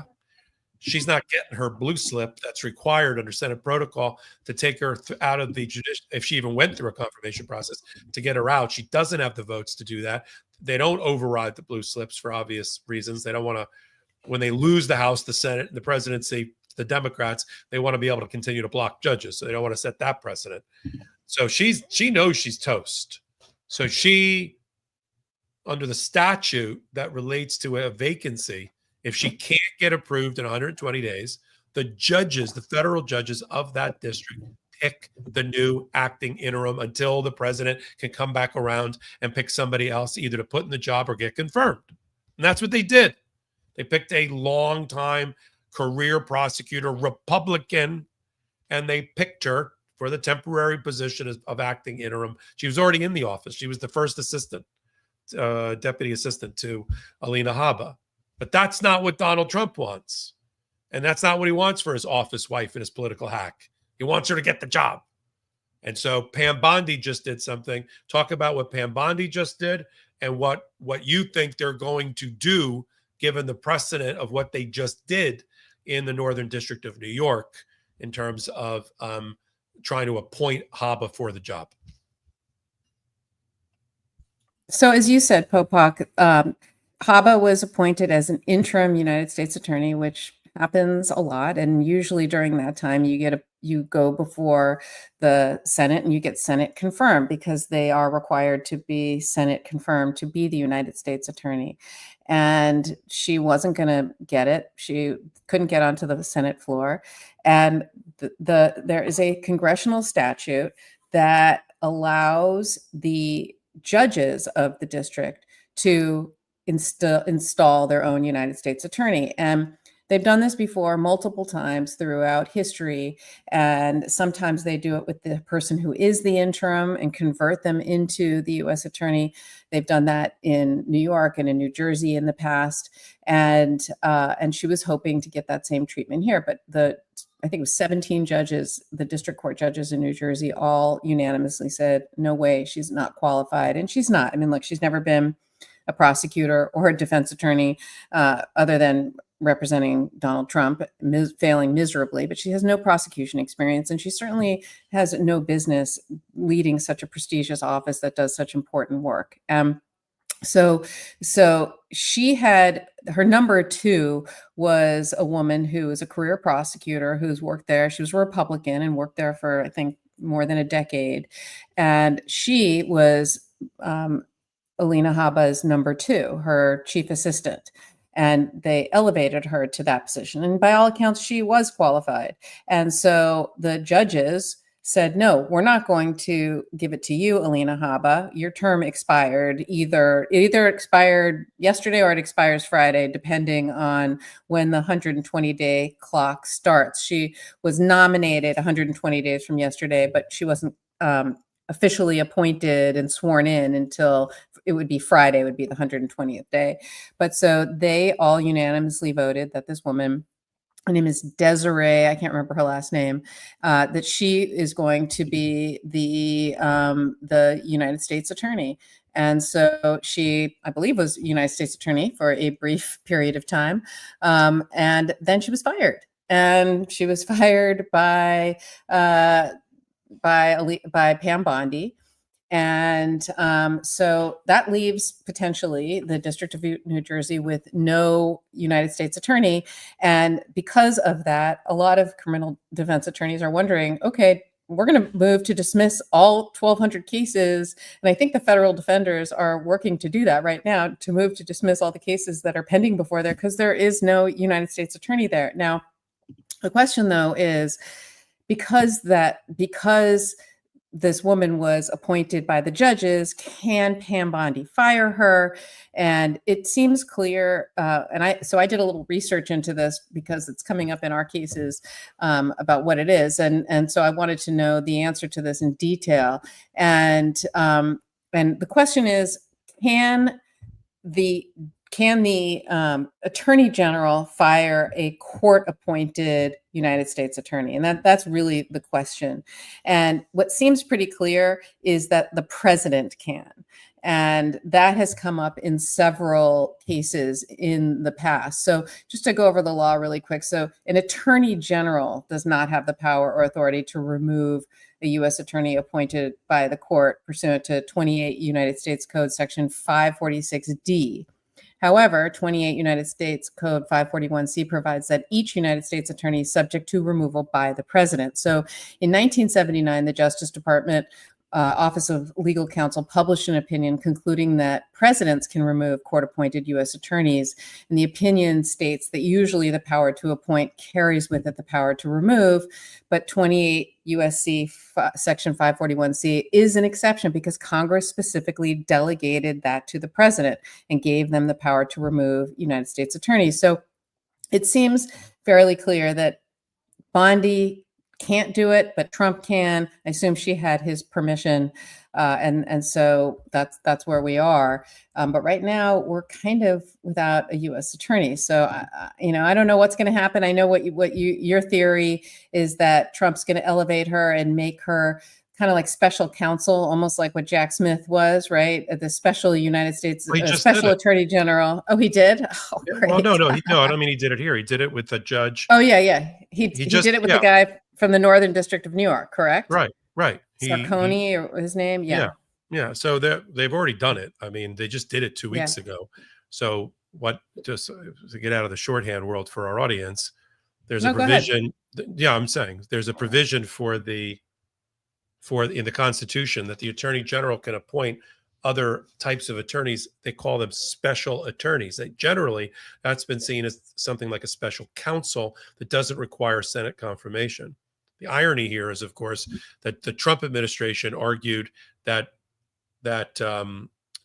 S1: She's not getting her blue slip that's required under Senate protocol to take her out of the judicial, if she even went through a confirmation process to get her out. She doesn't have the votes to do that. They don't override the blue slips for obvious reasons. They don't want to, when they lose the House, the Senate, and the presidency, the Democrats, they want to be able to continue to block judges. So they don't want to set that precedent. So she knows she's toast. So she, under the statute that relates to a vacancy, if she can't get approved in 120 days, the judges, the federal judges of that district, pick the new acting interim until the president can come back around and pick somebody else either to put in the job or get confirmed. And that's what they did. They picked a long-time career prosecutor, Republican, and they picked her for the temporary position of acting interim. She was already in the office. She was the first assistant, deputy assistant to Alina Habba. But that's not what Donald Trump wants. And that's not what he wants for his office wife and his political hack. He wants her to get the job. And so Pam Bondi just did something. Talk about what Pam Bondi just did and what you think they're going to do given the precedent of what they just did in the Northern District of New York in terms of trying to appoint Habba for the job.
S2: So as you said, Popok, Habba was appointed as an interim United States attorney, which happens a lot. And usually during that time, you go before the Senate and you get Senate confirmed because they are required to be Senate confirmed to be the United States attorney. And she wasn't going to get it. She couldn't get onto the Senate floor. And there is a congressional statute that allows the judges of the district to install their own United States attorney. And they've done this before multiple times throughout history. And sometimes they do it with the person who is the interim and convert them into the U.S. attorney. They've done that in New York and in New Jersey in the past. And she was hoping to get that same treatment here. But I think it was 17 judges, the district court judges in New Jersey, all unanimously said, no way, she's not qualified. And she's not. I mean, look, she's never been a prosecutor or a defense attorney other than representing Donald Trump, failing miserably, but she has no prosecution experience. And she certainly has no business leading such a prestigious office that does such important work. So she had, her number two was a woman who was a career prosecutor who's worked there. She was a Republican and worked there for, I think, more than a decade. And she was Alina Habba's number two, her chief assistant. And they elevated her to that position. And by all accounts, she was qualified. And so the judges said, no, we're not going to give it to you, Alina Habba. Your term expired. It either expired yesterday or it expires Friday, depending on when the 120-day clock starts. She was nominated 120 days from yesterday, but she wasn't officially appointed and sworn in until it would be Friday, would be the 120th day. But so they all unanimously voted that this woman, her name is Desiree, I can't remember her last name, that she is going to be the United States attorney. And so she, I believe, was United States attorney for a brief period of time. And then she was fired. And she was fired by Pam Bondi. And so that leaves potentially the District of New Jersey with no United States attorney. And because of that, a lot of criminal defense attorneys are wondering, okay, we're going to move to dismiss all 1,200 cases. And I think the federal defenders are working to do that right now, to move to dismiss all the cases that are pending before there, because there is no United States attorney there. Now, the question, though, is because this woman was appointed by the judges, can Pam Bondi fire her? And it seems clear, so I did a little research into this because it's coming up in our cases about what it is. And so I wanted to know the answer to this in detail. And the question is, can the attorney general fire a court-appointed United States attorney? And that's really the question. And what seems pretty clear is that the president can. And that has come up in several cases in the past. So just to go over the law really quick. So an attorney general does not have the power or authority to remove a U.S. attorney appointed by the court pursuant to 28 United States Code Section 546D. However, 28 United States Code 541C provides that each United States attorney is subject to removal by the president. So in 1979, the Justice Department Office of Legal Counsel published an opinion concluding that presidents can remove court-appointed U.S. attorneys. And the opinion states that usually the power to appoint carries with it the power to remove, but 28 U.S.C. Section 541C is an exception because Congress specifically delegated that to the president and gave them the power to remove United States attorneys. So it seems fairly clear that Bondi can't do it, but Trump can. I assume she had his permission, and so that's where we are. But right now we're kind of without a U.S. attorney. So I don't know what's going to happen. I know what your theory is that Trump's going to elevate her and make her kind of like special counsel, almost like what Jack Smith was, right? The special United States special attorney general. Oh, he did. Oh, great.
S1: Well, no, I don't mean he did it here. He did it with the judge.
S2: Oh, yeah. He did it with the guy from the Northern District of New York, correct?
S1: Right.
S2: Sarconi, or his name, yeah.
S1: So they've already done it. I mean, they just did it 2 weeks ago. So just to get out of the shorthand world for our audience, there's a provision. Yeah, I'm saying there's a provision in the Constitution that the Attorney General can appoint other types of attorneys. They call them special attorneys. That's been seen as something like a special counsel that doesn't require Senate confirmation. The irony here is, of course, that the Trump administration argued that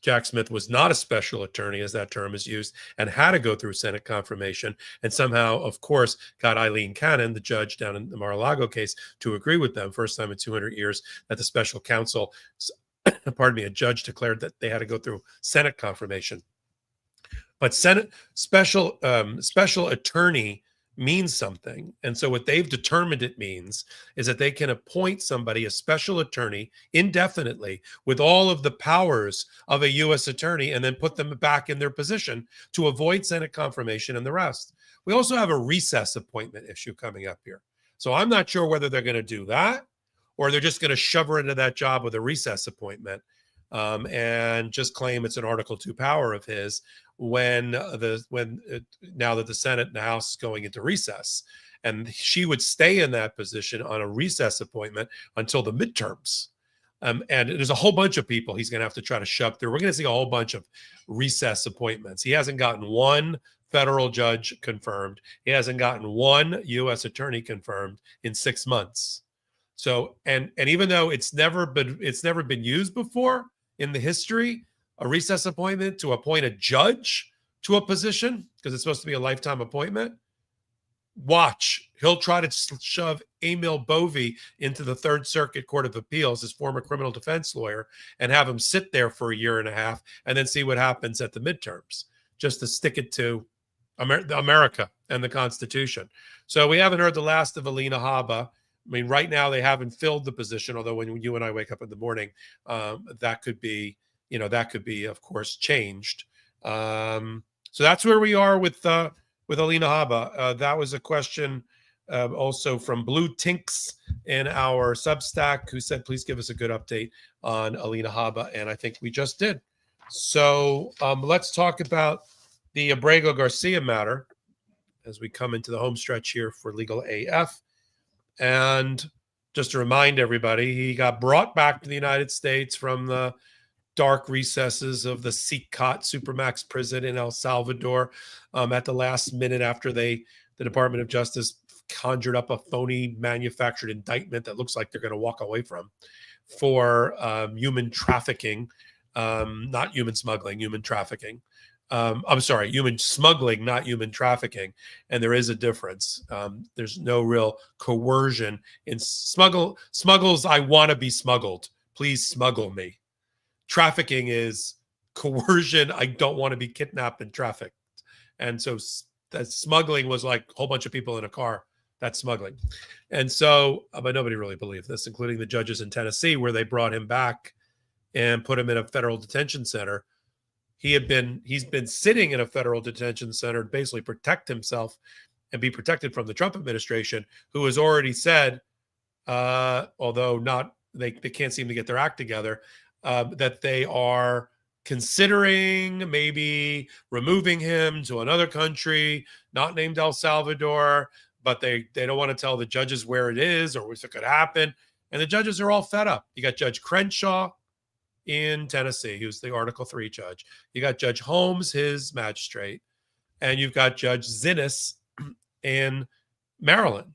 S1: Jack Smith was not a special attorney, as that term is used, and had to go through Senate confirmation, and somehow, of course, got Eileen Cannon, the judge down in the Mar-a-Lago case, to agree with them, first time in 200 years, that the special counsel, a judge declared that they had to go through Senate confirmation. But special attorney means something. And so what they've determined it means is that they can appoint somebody, a special attorney, indefinitely with all of the powers of a U.S. attorney, and then put them back in their position to avoid Senate confirmation and the rest. We also have a recess appointment issue coming up here. So I'm not sure whether they're going to do that or they're just going to shove her into that job with a recess appointment and just claim it's an Article 2 power of his now that the Senate and the House is going into recess. And she would stay in that position on a recess appointment until the midterms. And there's a whole bunch of people he's going to have to try to shove through. We're going to see a whole bunch of recess appointments. He hasn't gotten one federal judge confirmed. He hasn't gotten one U.S. attorney confirmed in 6 months. So, and even though it's never been used before in the history, a recess appointment to appoint a judge to a position, because it's supposed to be a lifetime appointment, watch, he'll try to shove Emil Bovee into the Third Circuit Court of Appeals, his former criminal defense lawyer, and have him sit there for a year and a half and then see what happens at the midterms, just to stick it to America and the Constitution. So we haven't heard the last of Alina Habba. I mean, right now they haven't filled the position, although when you and I wake up in the morning, that could be, of course, changed. So that's where we are with Alina Habba. That was a question also from Blue Tinks in our Substack, who said, please give us a good update on Alina Habba. And I think we just did. So let's talk about the Abrego Garcia matter as we come into the home stretch here for Legal AF. And just to remind everybody, he got brought back to the United States from the dark recesses of the Sikot Supermax prison in El Salvador at the last minute after the Department of Justice conjured up a phony manufactured indictment that looks like they're going to walk away from for human trafficking, not human smuggling, human trafficking. I'm sorry, human smuggling, not human trafficking. And there is a difference. There's no real coercion in smuggles. I want to be smuggled. Please smuggle me. Trafficking is coercion. I don't want to be kidnapped and trafficked. And so that smuggling was like a whole bunch of people in a car. That's smuggling. And so, but nobody really believed this, including the judges in Tennessee, where they brought him back and put him in a federal detention center. He's been sitting in a federal detention center to basically protect himself and be protected from the Trump administration, who has already said, although not they can't seem to get their act together, that they are considering maybe removing him to another country, not named El Salvador, but they don't want to tell the judges where it is or if it could happen. And the judges are all fed up. You got Judge Crenshaw in Tennessee, who's the Article 3 judge. You got Judge Holmes, his magistrate, and you've got Judge Zinnes in Maryland.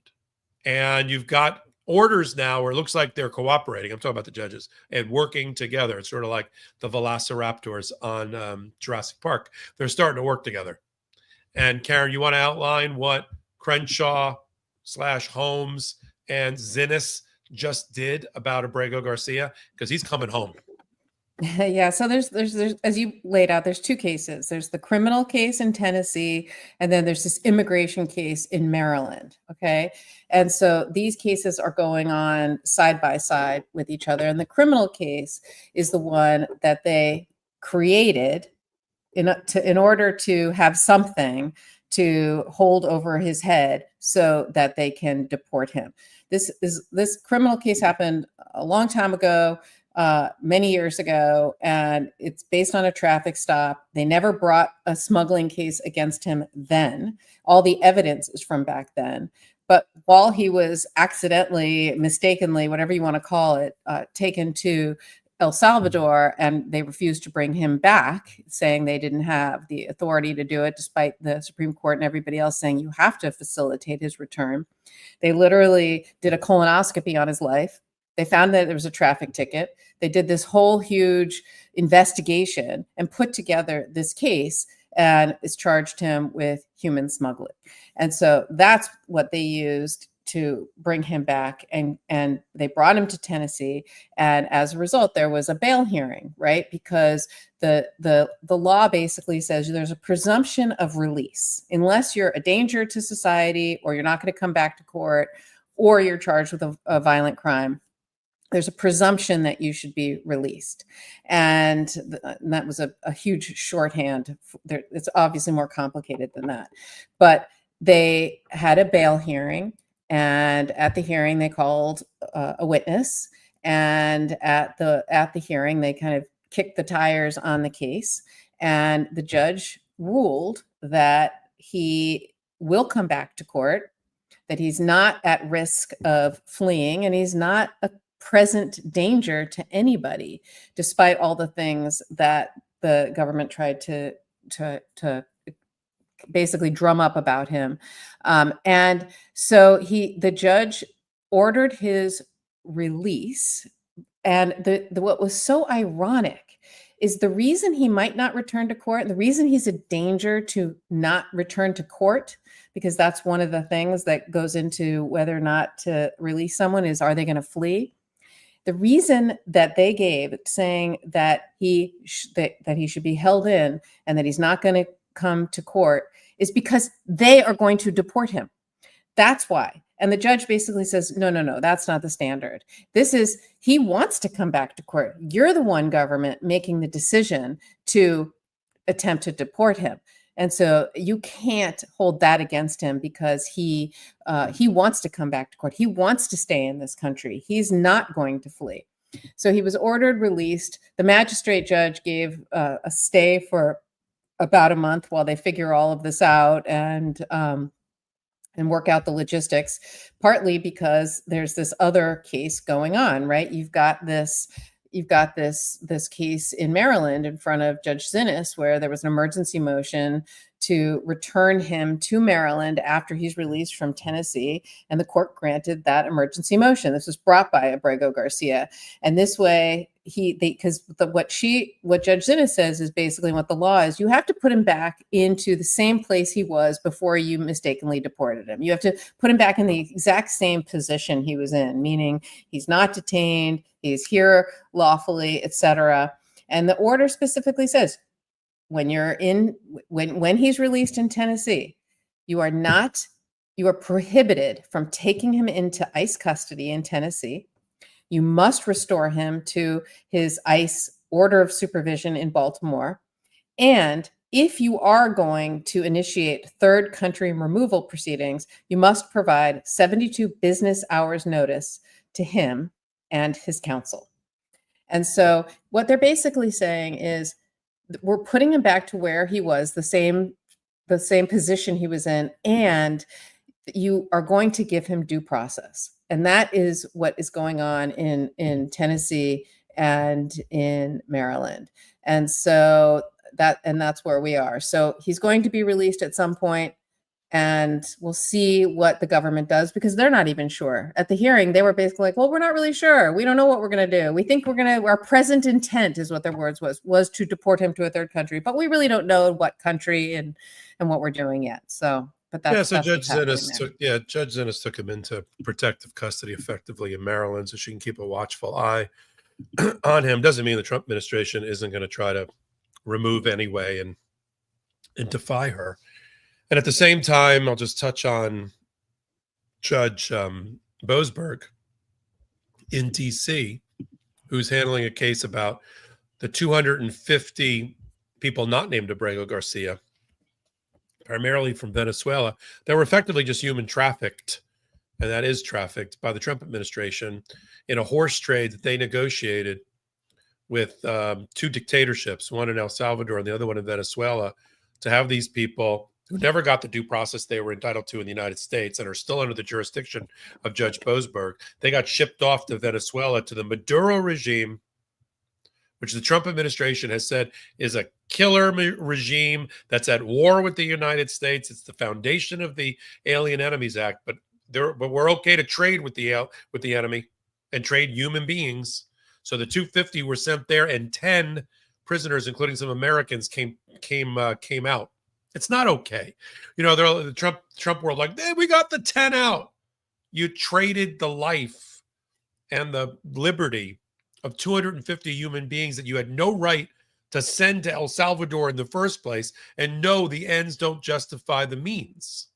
S1: And you've got orders now where it looks like they're cooperating. I'm talking about the judges and working together. It's sort of like the velociraptors on Jurassic Park. They're starting to work together. And Karen, you want to outline what Crenshaw / Holmes and Zinnes just did about Abrego Garcia? Because he's coming home.
S2: Yeah, so there's as you laid out, there's two cases. There's the criminal case in Tennessee, and then there's this immigration case in Maryland. Okay, and so these cases are going on side by side with each other. And the criminal case is the one that they created in order to have something to hold over his head so that they can deport him. This criminal case happened a long time ago. Many years ago, and it's based on a traffic stop. They never brought a smuggling case against him then. All the evidence is from back then. But while he was accidentally, mistakenly, whatever you want to call it, taken to El Salvador, and they refused to bring him back, saying they didn't have the authority to do it, despite the Supreme Court and everybody else saying you have to facilitate his return. They literally did a colonoscopy on his life. They found that there was a traffic ticket. They did this whole huge investigation and put together this case and is charged him with human smuggling. And so that's what they used to bring him back. And they brought him to Tennessee. And as a result, there was a bail hearing, right? Because the law basically says there's a presumption of release unless you're a danger to society or you're not going to come back to court or you're charged with a violent crime. There's a presumption that you should be released. And that was a huge shorthand. It's obviously more complicated than that. But they had a bail hearing. And at the hearing, they called a witness. And at the hearing, they kind of kicked the tires on the case. And the judge ruled that he will come back to court, that he's not at risk of fleeing, and he's not a present danger to anybody, despite all the things that the government tried to basically drum up about him. And so the judge ordered his release. And what was so ironic is the reason he might not return to court, the reason he's a danger to not return to court, because that's one of the things that goes into whether or not to release someone is, are they going to flee? The reason that they gave, saying that he should be held in and that he's not going to come to court, is because they are going to deport him. That's why. And the judge basically says, no, that's not the standard. He wants to come back to court. You're the one, government, making the decision to attempt to deport him. And so you can't hold that against him because he wants to come back to court. He wants to stay in this country. He's not going to flee. So he was ordered released. The magistrate judge gave a stay for about a month while they figure all of this out and work out the logistics, partly because there's this other case going on, right? You've got this case in Maryland in front of Judge Zinnes, where there was an emergency motion to return him to Maryland after he's released from Tennessee, and the court granted that emergency motion. This was brought by Abrego Garcia, and this way what Judge Zinnes says is basically what the law is. You have to put him back into the same place he was before you mistakenly deported him. You have to put him back in the exact same position he was in, meaning he's not detained, he's here lawfully, etc. And the order specifically says, when he's released in Tennessee, you are prohibited from taking him into ICE custody in Tennessee. You must restore him to his ICE order of supervision in Baltimore. And if you are going to initiate third country removal proceedings, you must provide 72 business hours notice to him and his counsel. And so what they're basically saying is we're putting him back to where he was, the same position he was in, and you are going to give him due process. And that is what is going on in Tennessee and in Maryland. And so that's where we are. So he's going to be released at some point, and we'll see what the government does, because they're not even sure. At the hearing, they were basically like, well, we're not really sure. We don't know what we're going to do. We think our present intent is what their words was to deport him to a third country, but we really don't know what country and what we're doing yet. So, but that's,
S1: so Judge Zinnes took him into protective custody effectively in Maryland, so she can keep a watchful eye on him. Doesn't mean the Trump administration isn't going to try to remove anyway and defy her. And at the same time, I'll just touch on Judge Boasberg in DC, who's handling a case about the 250 people not named Abrego Garcia, primarily from Venezuela, that were effectively just human trafficked, and that is trafficked by the Trump administration in a horse trade that they negotiated with two dictatorships, one in El Salvador and the other one in Venezuela, to have these people who never got the due process they were entitled to in the United States and are still under the jurisdiction of Judge Boasberg. They got shipped off to Venezuela, to the Maduro regime, which the Trump administration has said is a killer regime that's at war with the United States. It's the foundation of the Alien Enemies Act, but we're okay to trade with the enemy and trade human beings. So the 250 were sent there, and 10 prisoners, including some Americans, came out. It's not okay. You know, the Trump world, like, hey, we got the 10 out. You traded the life and the liberty of 250 human beings that you had no right to send to El Salvador in the first place. And no, the ends don't justify the means.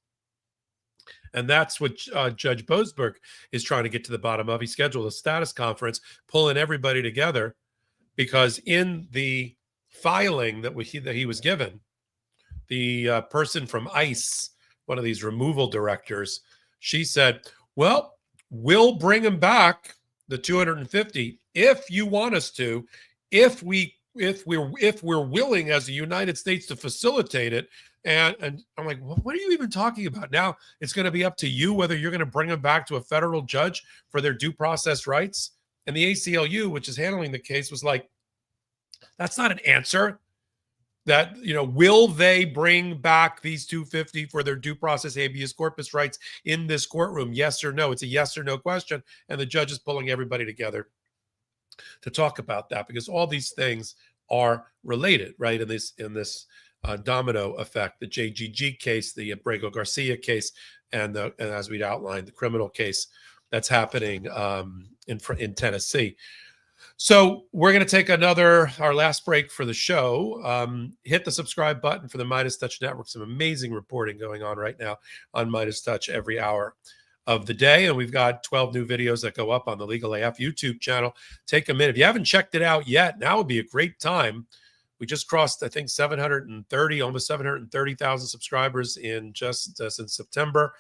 S1: And that's what Judge Boasberg is trying to get to the bottom of. He scheduled a status conference, pulling everybody together, because in the filing that he was given, the person from ICE, one of these removal directors, she said, well, we'll bring him back, the 250, if you want us to, if we're willing as the United States to facilitate it. And I'm like, well, what are you even talking about? Now it's going to be up to you whether you're going to bring them back to a federal judge for their due process rights. And the ACLU, which is handling the case, was like, that's not an answer. That, you know, will they bring back these 250 for their due process habeas corpus rights in this courtroom? Yes or no? It's a yes or no question. And the judge is pulling everybody together to talk about that, because all these things are related, right? In this domino effect, the JGG case, the Abrego Garcia case, and as we'd outlined, the criminal case that's happening in Tennessee. So we're going to take our last break for the show. Hit the subscribe button for the Midas Touch Network. Some amazing reporting going on right now on Midas Touch every hour of the day. And we've got 12 new videos that go up on the Legal AF YouTube channel. Take a minute. If you haven't checked it out yet, now would be a great time. We just crossed, I think, 730, almost 730,000 subscribers in just since September.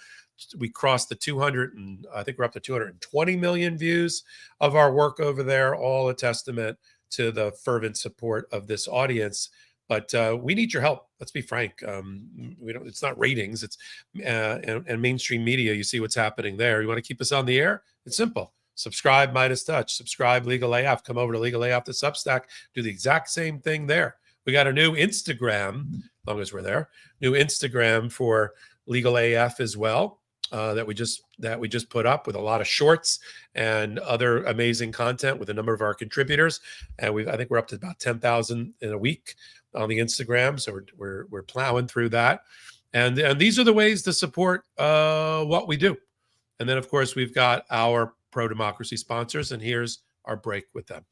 S1: We crossed the 200, and I think we're up to 220 million views of our work over there, all a testament to the fervent support of this audience. But we need your help. Let's be frank. It's not ratings. It's and mainstream media. You see what's happening there. You want to keep us on the air? It's simple. Subscribe Midas Touch. Subscribe Legal AF. Come over to Legal AF, the Substack. Do the exact same thing there. We got a new Instagram, as long as we're there. New Instagram for Legal AF as well. That we just put up with a lot of shorts and other amazing content with a number of our contributors, and I think we're up to about 10,000 in a week on the Instagram. So we're plowing through that, and these are the ways to support what we do. And then of course we've got our pro-democracy sponsors, and here's our break with them.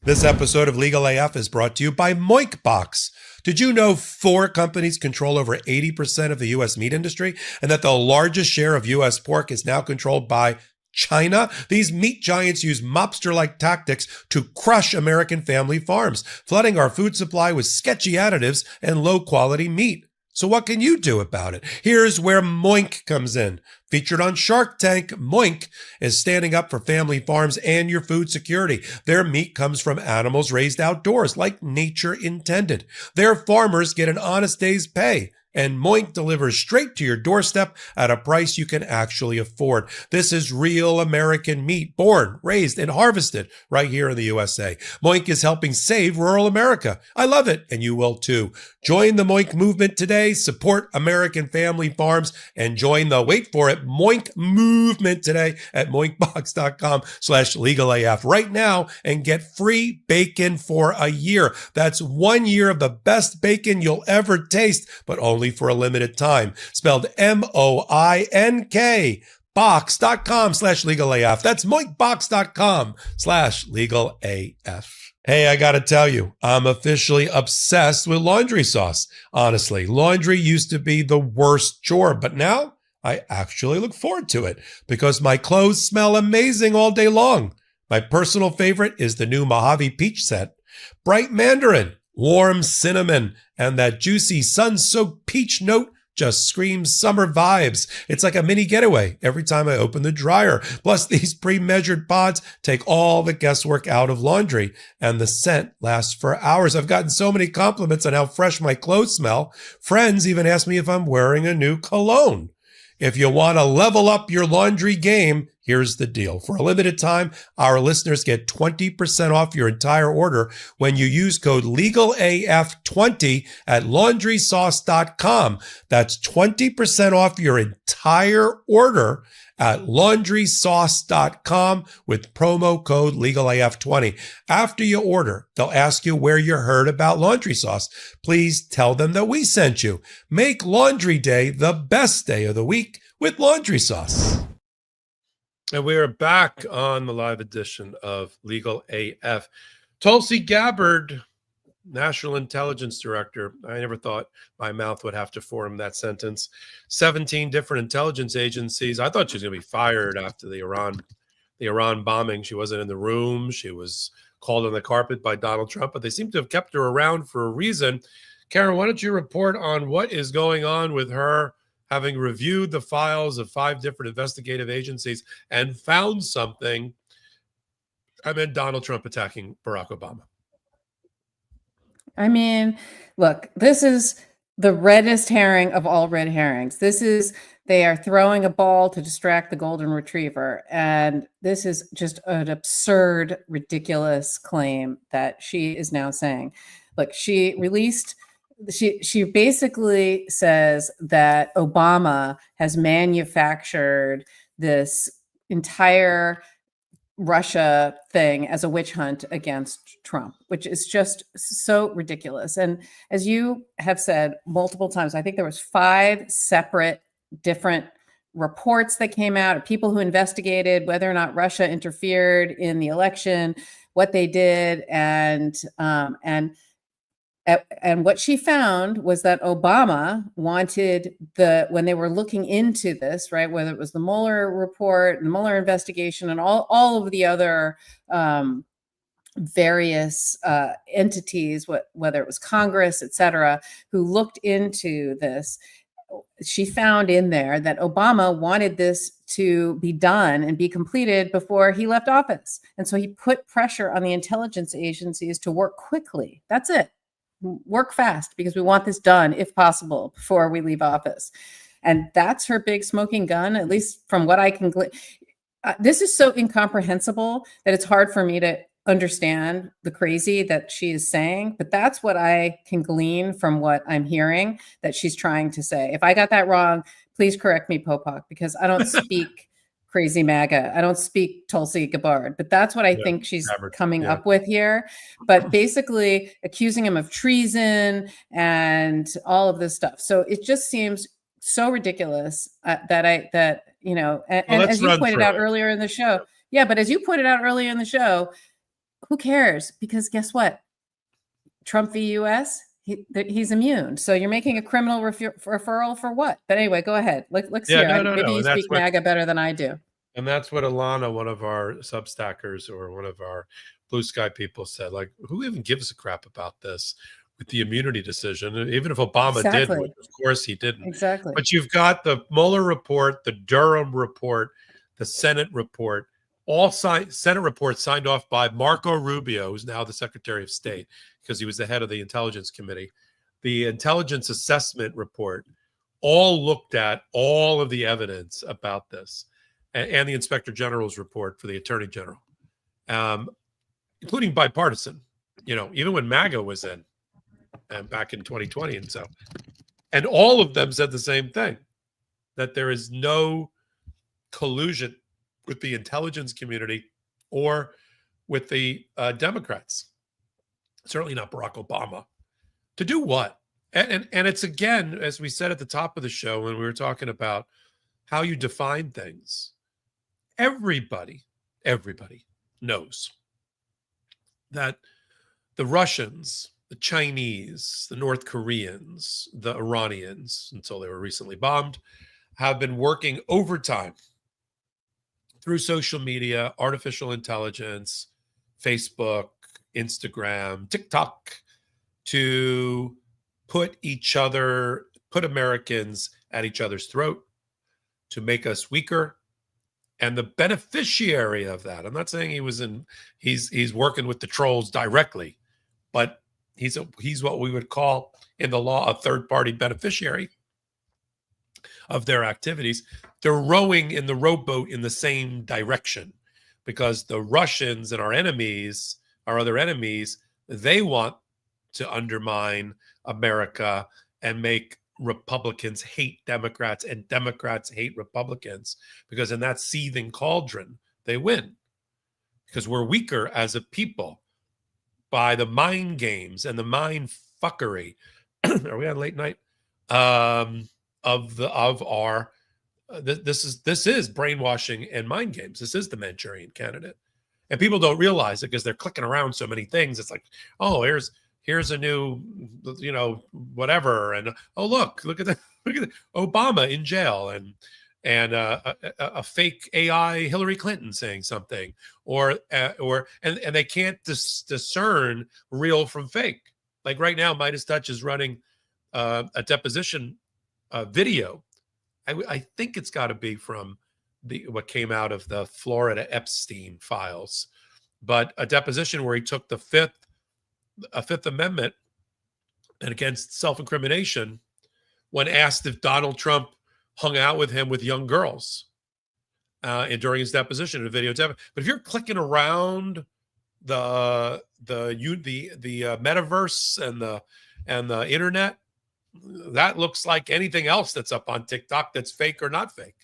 S1: This episode of Legal AF is brought to you by Moinkbox. Did you know 4 companies control over 80% of the U.S. meat industry, and that the largest share of U.S. pork is now controlled by China? These meat giants use mobster-like tactics to crush American family farms, flooding our food supply with sketchy additives and low-quality meat. So what can you do about it? Here's where Moink comes in. Featured on Shark Tank, Moink is standing up for family farms and your food security. Their meat comes from animals raised outdoors, like nature intended. Their farmers get an honest day's pay, and Moink delivers straight to your doorstep at a price you can actually afford. This is real American meat, born, raised, and harvested right here in the USA. Moink is helping save rural America. I love it, and you will too. Join the Moink movement today, support American family farms, and join the, wait for it, Moink movement today at moinkbox.com/legalaf right now and get free bacon for a year. That's 1 year of the best bacon you'll ever taste, but only for a limited time. Spelled MOINK. Box.com/legalaf. That's moinkbox.com/legalaf. Hey, I gotta tell you, I'm officially obsessed with laundry sauce. Honestly, laundry used to be the worst chore, but now I actually look forward to it because my clothes smell amazing all day long. My personal favorite is the new Mojave Peach scent. Bright mandarin, warm cinnamon, and that juicy sun-soaked peach note just screams summer vibes. It's like a mini getaway every time I open the dryer. Plus, these pre-measured pods take all the guesswork out of laundry, and the scent lasts for hours. I've gotten so many compliments on how fresh my clothes smell. Friends even ask me if I'm wearing a new cologne. If you want to level up your laundry game, here's the deal. For a limited time, our listeners get 20% off your entire order when you use code LEGALAF20 at laundrysauce.com. That's 20% off your entire order at laundrysauce.com with promo code LEGALAF20. After you order, they'll ask you where you heard about laundry sauce. Please tell them that we sent you. Make laundry day the best day of the week with laundry sauce. And we are back on the live edition of Legal AF. Tulsi Gabbard, National Intelligence Director. I never thought my mouth would have to form that sentence. 17 different intelligence agencies. I thought she was going to be fired after the Iran bombing. She wasn't in the room. She was called on the carpet by Donald Trump, but they seem to have kept her around for a reason. Karen, why don't you report on what is going on with her having reviewed the files of 5 different investigative agencies and found something, and then Donald Trump attacking Barack Obama?
S2: I mean, look, this is the reddest herring of all red herrings. They are throwing a ball to distract the golden retriever. And this is just an absurd, ridiculous claim that she is now saying. Look, she basically says that Obama has manufactured this entire Russia thing as a witch hunt against Trump, which is just so ridiculous. And as you have said multiple times, I think there was 5 separate different reports that came out of people who investigated whether or not Russia interfered in the election, what they did, and what she found was that Obama wanted when they were looking into this, right, whether it was the Mueller report and Mueller investigation and all of the other various entities, whether it was Congress, et cetera, who looked into this, she found in there that Obama wanted this to be done and be completed before he left office. And so he put pressure on the intelligence agencies to work quickly. That's it. Work fast because we want this done, if possible, before we leave office. And that's her big smoking gun, at least from what I can this is so incomprehensible that it's hard for me to understand the crazy that she is saying. But that's what I can glean from what I'm hearing that she's trying to say. If I got that wrong, please correct me, Popok, because I don't speak crazy MAGA. I don't speak Tulsi Gabbard, but that's what I think she's coming up with here. But basically accusing him of treason and all of this stuff. So it just seems so ridiculous that you know, and as you pointed out earlier in the show. Yeah, but as you pointed out earlier in the show, who cares? Because guess what? Trump v. US, he's immune. So you're making a criminal referral for what? But anyway, go ahead. Let's hear. Maybe you speak MAGA better than I do.
S1: And that's what Alana, one of our Substackers or one of our Blue Sky people, said. Like, who even gives a crap about this with the immunity decision? Even if Obama did,
S2: Exactly.
S1: which of course he didn't.
S2: Exactly.
S1: But you've got the Mueller report, the Durham report, the Senate report, all Senate reports signed off by Marco Rubio, who's now the Secretary of State because he was the head of the Intelligence Committee. The Intelligence Assessment Report all looked at all of the evidence about this, and the Inspector General's report for the Attorney General, including bipartisan, even when MAGA was in back in 2020. And all of them said the same thing, that there is no collusion with the intelligence community or with the Democrats, certainly not Barack Obama. To do what? And it's, again, as we said at the top of the show when we were talking about how you define things, everybody knows that the Russians, the Chinese, the North Koreans, the Iranians, until they were recently bombed, have been working overtime through social media, artificial intelligence, Facebook, Instagram, TikTok, to put Americans at each other's throat, to make us weaker. And the beneficiary of that, I'm not saying he's working with the trolls directly, but he's what we would call in the law a third-party beneficiary of their activities. They're rowing in the rowboat in the same direction, because the Russians and our other enemies, they want to undermine America and make Republicans hate Democrats and Democrats hate Republicans, because in that seething cauldron, they win, because we're weaker as a people by the mind games and the mind fuckery. Are we on late night? This is brainwashing and mind games. This is the Manchurian Candidate, and people don't realize it because they're clicking around so many things. It's like, oh, here's a new, whatever, and oh, look at that, Obama in jail, and a fake AI Hillary Clinton saying something, and they can't discern real from fake. Like right now, Midas Touch is running a deposition video. I think it's got to be from what came out of the Florida Epstein files, but a deposition where he took the Fifth Amendment and against self-incrimination when asked if Donald Trump hung out with him with young girls and during his deposition in a video. But if you're clicking around the metaverse and the internet, that looks like anything else that's up on TikTok that's fake or not fake.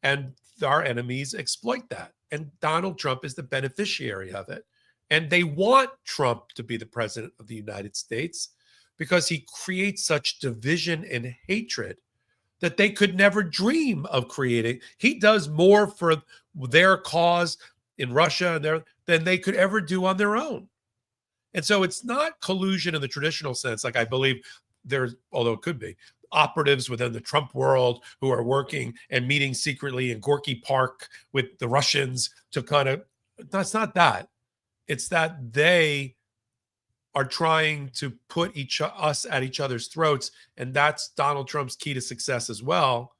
S1: And our enemies exploit that. And Donald Trump is the beneficiary of it. And they want Trump to be the president of the United States because he creates such division and hatred that they could never dream of creating. He does more for their cause in Russia than they could ever do on their own. And so it's not collusion in the traditional sense, like I believe although it could be, operatives within the Trump world who are working and meeting secretly in Gorky Park with the Russians to that's not that. It's that they are trying to put us at each other's throats, and that's Donald Trump's key to success as well.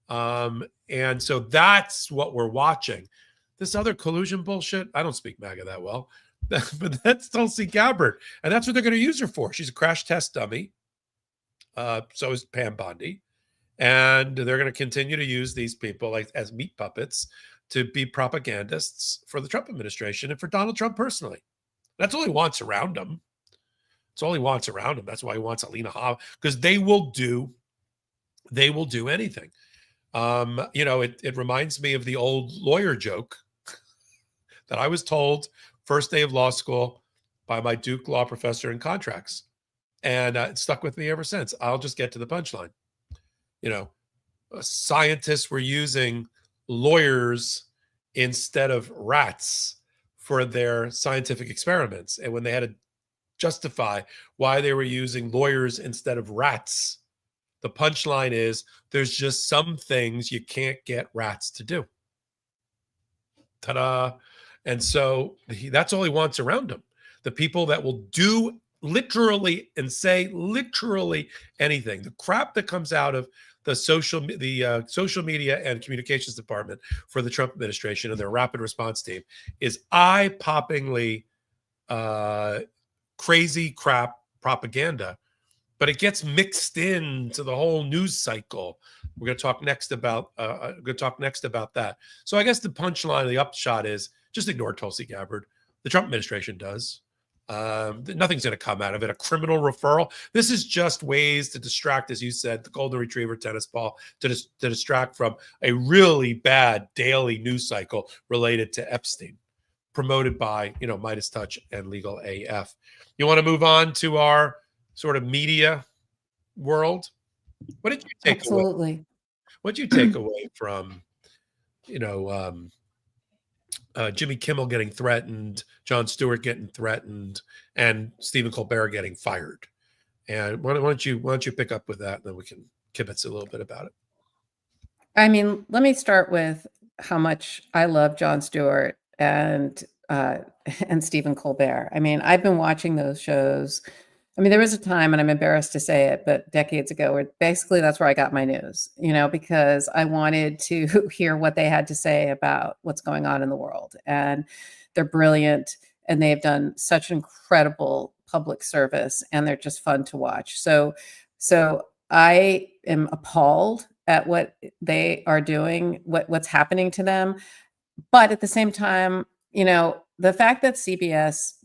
S1: And so that's what we're watching. This other collusion bullshit, I don't speak MAGA that well, but that's Tulsi Gabbard, and that's what they're going to use her for. She's a crash test dummy. So is Pam Bondi, and they're going to continue to use these people as meat puppets to be propagandists for the Trump administration and for Donald Trump personally. That's all he wants around him. That's all he wants around him. That's why he wants Alina Habba, because they will do anything. It reminds me of the old lawyer joke that I was told first day of law school by my Duke law professor in contracts. And it stuck with me ever since. I'll just get to the punchline. Scientists were using lawyers instead of rats for their scientific experiments. And when they had to justify why they were using lawyers instead of rats, the punchline is there's just some things you can't get rats to do. Ta-da. And so that's all he wants around him. The people that will do literally and say literally anything. The crap that comes out of the social media and communications department for the Trump administration and their rapid response team is eye-poppingly crazy crap propaganda, but it gets mixed into the whole news cycle. We're going to talk next about that. So I guess the punchline, the upshot is just ignore Tulsi Gabbard. The Trump administration does. Nothing's going to come out of it. A criminal referral. This is just ways to distract, as you said, the golden retriever tennis ball, to distract from a really bad daily news cycle related to Epstein, promoted by, Midas Touch and Legal AF. You want to move on to our sort of media world? What did you take
S2: Absolutely.
S1: away? What did you take away from, Jimmy Kimmel getting threatened, Jon Stewart getting threatened, and Stephen Colbert getting fired? And why don't you pick up with that, and then we can kibitz a little bit about it.
S2: I mean, let me start with how much I love Jon Stewart and Stephen Colbert. I mean, I've been watching those shows. I mean, there was a time, and I'm embarrassed to say it, but decades ago, where basically that's where I got my news, because I wanted to hear what they had to say about what's going on in the world. And they're brilliant, and they've done such incredible public service, and they're just fun to watch. So I am appalled at what they are doing, what's happening to them. But at the same time, the fact that CBS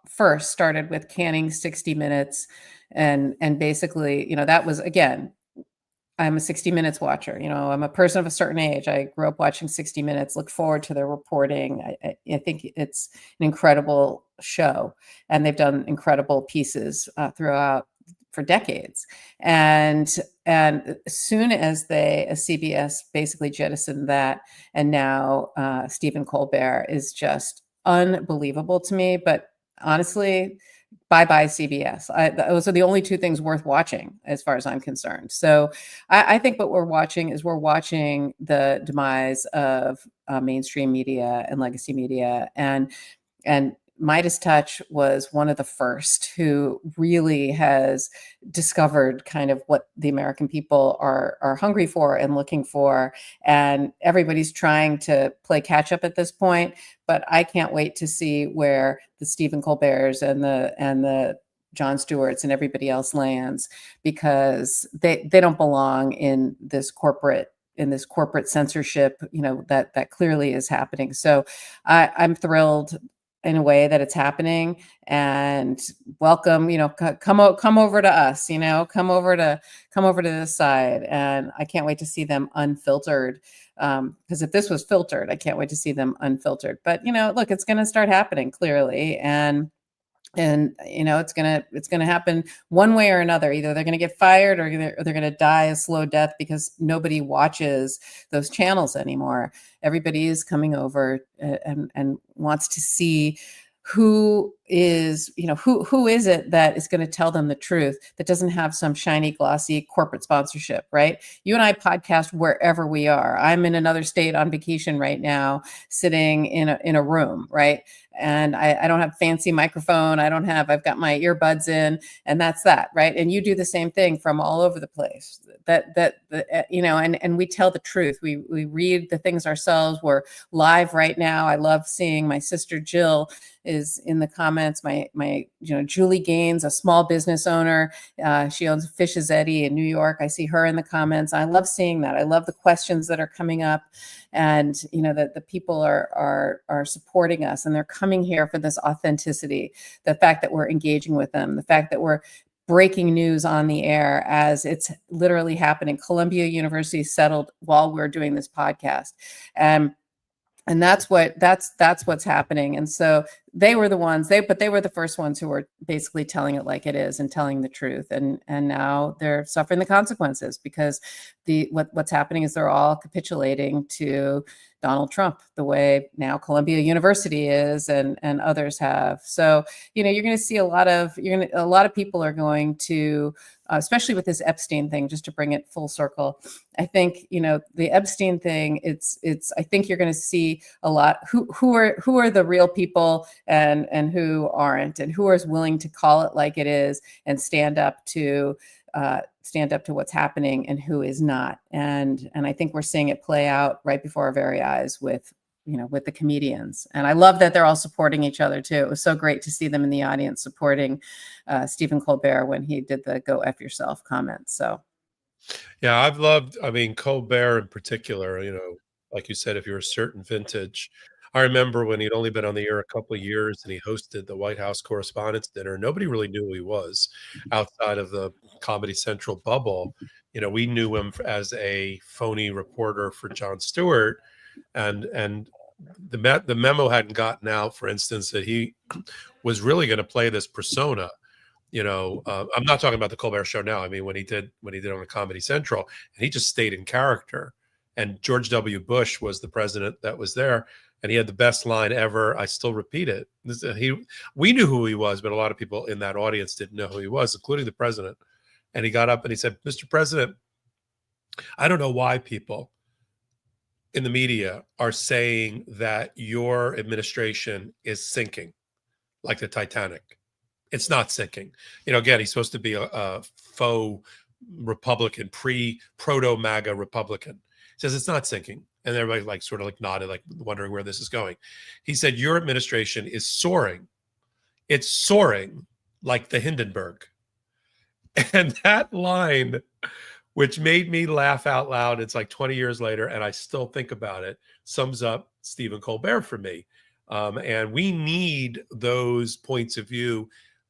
S2: first started with canning 60 Minutes and basically, that was, again, I'm a 60 Minutes watcher. I'm a person of a certain age. I grew up watching 60 Minutes, look forward to their reporting. I think it's an incredible show, and they've done incredible pieces throughout for decades. And as soon as CBS basically jettisoned that, and now Stephen Colbert is just unbelievable to me. But honestly, bye-bye CBS. Those are the only two things worth watching as far as I'm concerned. So I think what we're watching is the demise of mainstream media and legacy media. And Midas Touch was one of the first who really has discovered kind of what the American people are hungry for and looking for. And everybody's trying to play catch up at this point. But I can't wait to see where the Stephen Colberts and the Jon Stewarts and everybody else lands, because they don't belong in this corporate censorship, that clearly is happening. So I'm thrilled in a way that it's happening, and welcome, come over to us, come over to this side. And I can't wait to see them unfiltered. Because if this was filtered, I can't wait to see them unfiltered. But, look, it's going to start happening clearly. And it's going to happen one way or another. Either they're going to get fired, or they're going to die a slow death, because nobody watches those channels anymore. Everybody is coming over and wants to see who is it that is going to tell them the truth, that doesn't have some shiny, glossy corporate sponsorship, right? You and I podcast wherever we are. I'm in another state on vacation right now, sitting in a room, right? And I don't have fancy microphone. I've got my earbuds in, and that's that, right? And you do the same thing from all over the place. And we tell the truth. We read the things ourselves. We're live right now. I love seeing my sister Jill is in the comments. My Julie Gaines, a small business owner. She owns Fish's Eddy in New York. I see her in the comments. I love seeing that. I love the questions that are coming up, and that the people are supporting us, and they're coming here for this authenticity. The fact that we're engaging with them, the fact that we're breaking news on the air as it's literally happening. Columbia University settled while we're doing this podcast. And that's what's happening. And so they were the first ones who were basically telling it like it is and telling the truth. And now they're suffering the consequences, because what's happening is they're all capitulating to Donald Trump, the way now Columbia University is, and others have. So, you're going to see a lot of people are going to especially with this Epstein thing, just to bring it full circle. I think, the Epstein thing, I think you're going to see a lot who are the real people and who aren't, and who is willing to call it like it is and stand up to what's happening, and who is not. And I think we're seeing it play out right before our very eyes with the comedians. And I love that they're all supporting each other too. It was so great to see them in the audience supporting Stephen Colbert when he did the "Go F yourself" comment. So,
S1: yeah, I've loved, Colbert in particular, like you said, if you're a certain vintage. I remember when he'd only been on the air a couple of years and he hosted the White House Correspondents' Dinner. Nobody really knew who he was outside of the Comedy Central bubble. We knew him as a phony reporter for Jon Stewart, and the memo hadn't gotten out, for instance, that he was really going to play this persona. I'm not talking about the Colbert Show now. I mean, when he did on the Comedy Central, and he just stayed in character. And George W. Bush was the president that was there, and he had the best line ever. I still repeat it. We knew who he was, but a lot of people in that audience didn't know who he was, including the president. And he got up and he said, "Mr. President, I don't know why people in the media are saying that your administration is sinking like the Titanic. It's not sinking." Again, he's supposed to be a faux Republican, proto-MAGA Republican. He says it's not sinking. And everybody sort of nodded, wondering where this is going. He said, "Your administration is soaring. It's soaring like the Hindenburg." And that line, which made me laugh out loud, it's 20 years later, and I still think about it, sums up Stephen Colbert for me. And we need those points of view.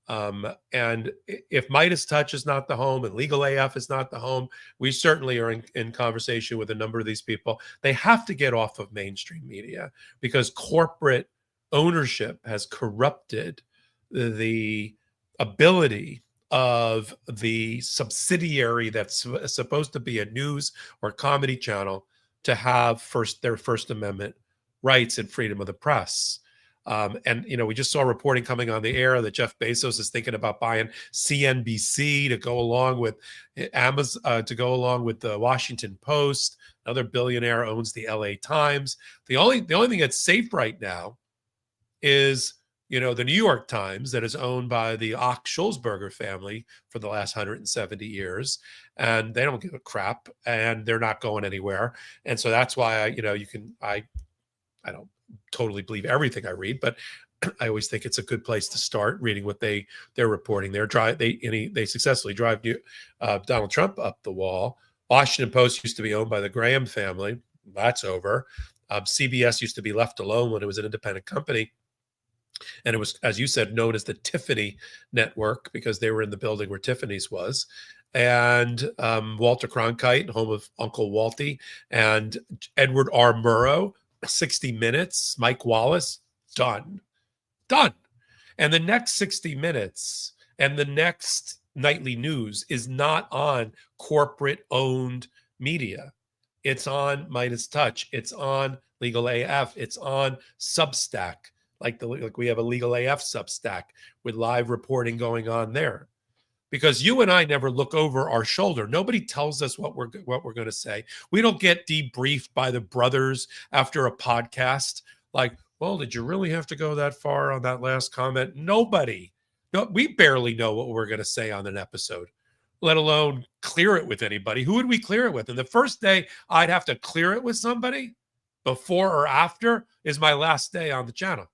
S1: And if Midas Touch is not the home and Legal AF is not the home, we certainly are in conversation with a number of these people. They have to get off of mainstream media because corporate ownership has corrupted the ability of the subsidiary that's supposed to be a news or comedy channel to have their First Amendment rights and freedom of the press. And we just saw reporting coming on the air that Jeff Bezos is thinking about buying CNBC to go along with Amazon, to go along with the Washington Post. Another billionaire owns the LA Times. The only thing that's safe right now is the New York Times, that is owned by the Ock-Schulzberger family for the last 170 years, and they don't give a crap, and they're not going anywhere. And so that's why I don't totally believe everything I read, but I always think it's a good place to start reading what they're reporting. They successfully drive Donald Trump up the wall. Washington Post used to be owned by the Graham family. That's over. CBS used to be left alone when it was an independent company. And it was, as you said, known as the Tiffany Network because they were in the building where Tiffany's was. And Walter Cronkite, home of Uncle Walty, and Edward R. Murrow, 60 Minutes, Mike Wallace, done. And the next 60 Minutes and the next nightly news is not on corporate-owned media. It's on Midas Touch. It's on Legal AF. It's on Substack. Like we have a Legal AF Substack with live reporting going on there, because you and I never look over our shoulder. Nobody tells us what we're going to say. We don't get debriefed by the brothers after a podcast. Well, did you really have to go that far on that last comment? Nobody. No, we barely know what we're going to say on an episode, let alone clear it with anybody. Who would we clear it with? And the first day I'd have to clear it with somebody, before or after, is my last day on the channel.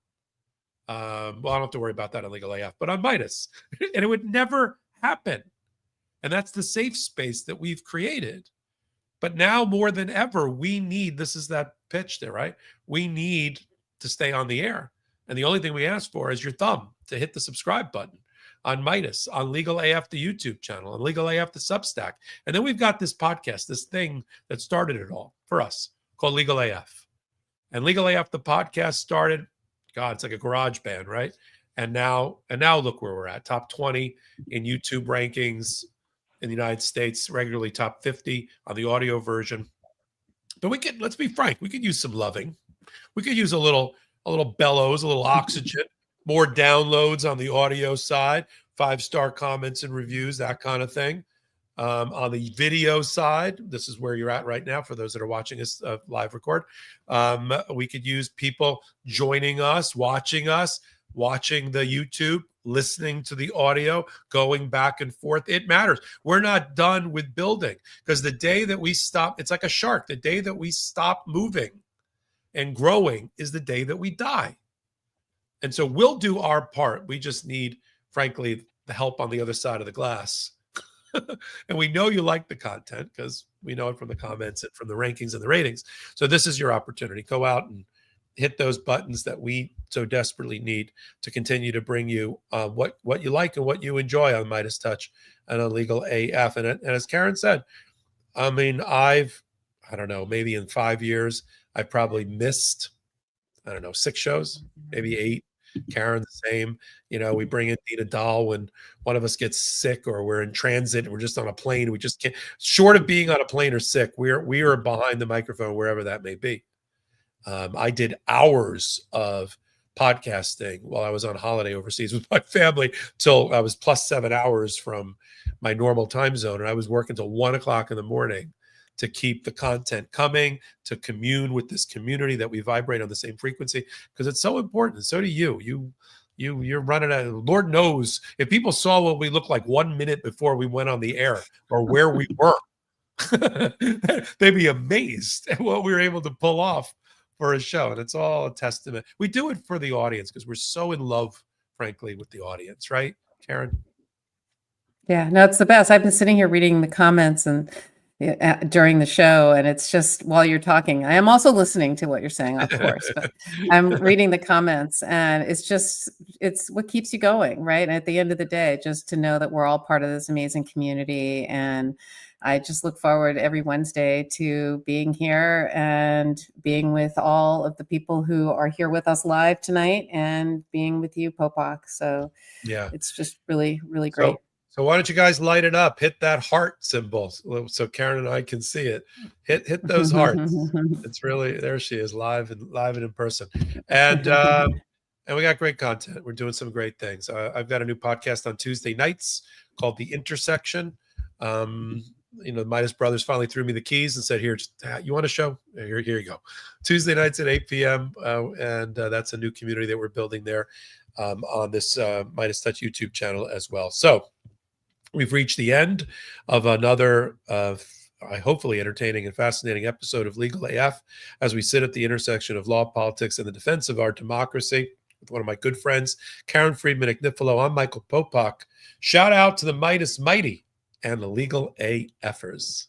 S1: Well, I don't have to worry about that on Legal AF, but on Midas. And it would never happen. And that's the safe space that we've created. But now more than ever, we need, this is that pitch there, right? We need to stay on the air. And the only thing we ask for is your thumb to hit the subscribe button on Midas, on Legal AF, the YouTube channel, on Legal AF, the Substack. And then we've got this podcast, this thing that started it all for us, called Legal AF. And Legal AF, the podcast, started, God, it's like a garage band, right? And now look where we're at. Top 20 in YouTube rankings in the United States, regularly top 50 on the audio version. But let's be frank, we could use some loving. We could use a little bellows, a little oxygen, more downloads on the audio side, 5-star comments and reviews, that kind of thing. On the video side, this is where you're at right now for those that are watching us live record. We could use people joining us, watching the YouTube, listening to the audio, going back and forth. It matters. We're not done with building, because the day that we stop, it's like a shark. The day that we stop moving and growing is the day that we die. And so we'll do our part. We just need, frankly, the help on the other side of the glass. And we know you like the content because we know it from the comments and from the rankings and the ratings. So this is your opportunity. Go out and hit those buttons that we so desperately need to continue to bring you what you like and what you enjoy on Midas Touch and on Legal AF. And as Karen said, I mean, I don't know, maybe in 5 years, I probably missed, 6 shows, maybe 8. Karen, the same. We bring in Dina Dahl when one of us gets sick or we're in transit and we're just on a plane. We just can't, short of being on a plane or sick, we are behind the microphone, wherever that may be. I did hours of podcasting while I was on holiday overseas with my family till I was plus 7 hours from my normal time zone. And I was working till 1 o'clock in the morning to keep the content coming, to commune with this community that we vibrate on the same frequency, because it's so important. And so do you. You're running out. Lord knows if people saw what we looked like 1 minute before we went on the air or where we were, they'd be amazed at what we were able to pull off for a show. And it's all a testament. We do it for the audience because we're so in love, frankly, with the audience, right, Karen?
S2: Yeah, no, it's the best. I've been sitting here reading the comments and during the show, and it's just while you're talking, I am also listening to what you're saying, of course, but I'm reading the comments, and it's what keeps you going, right? And at the end of the day, just to know that we're all part of this amazing community. And I just look forward every Wednesday to being here and being with all of the people who are here with us live tonight and being with you, Popok. So yeah, it's just really, really great.
S1: So why don't you guys light it up? Hit that heart symbol so Karen and I can see it. Hit those hearts. It's really, there she is, live and in person. And we got great content. We're doing some great things. I've got a new podcast on Tuesday nights called The Intersection. The Midas brothers finally threw me the keys and said, "Here, you want a show? Here you go." Tuesday nights at 8 p.m. And that's a new community that we're building there on this Midas Touch YouTube channel as well. So we've reached the end of another hopefully entertaining and fascinating episode of Legal AF as we sit at the intersection of law, politics, and the defense of our democracy with one of my good friends, Karen Friedman, Agnifilo. I'm Michael Popok. Shout out to the Midas Mighty and the Legal AFers.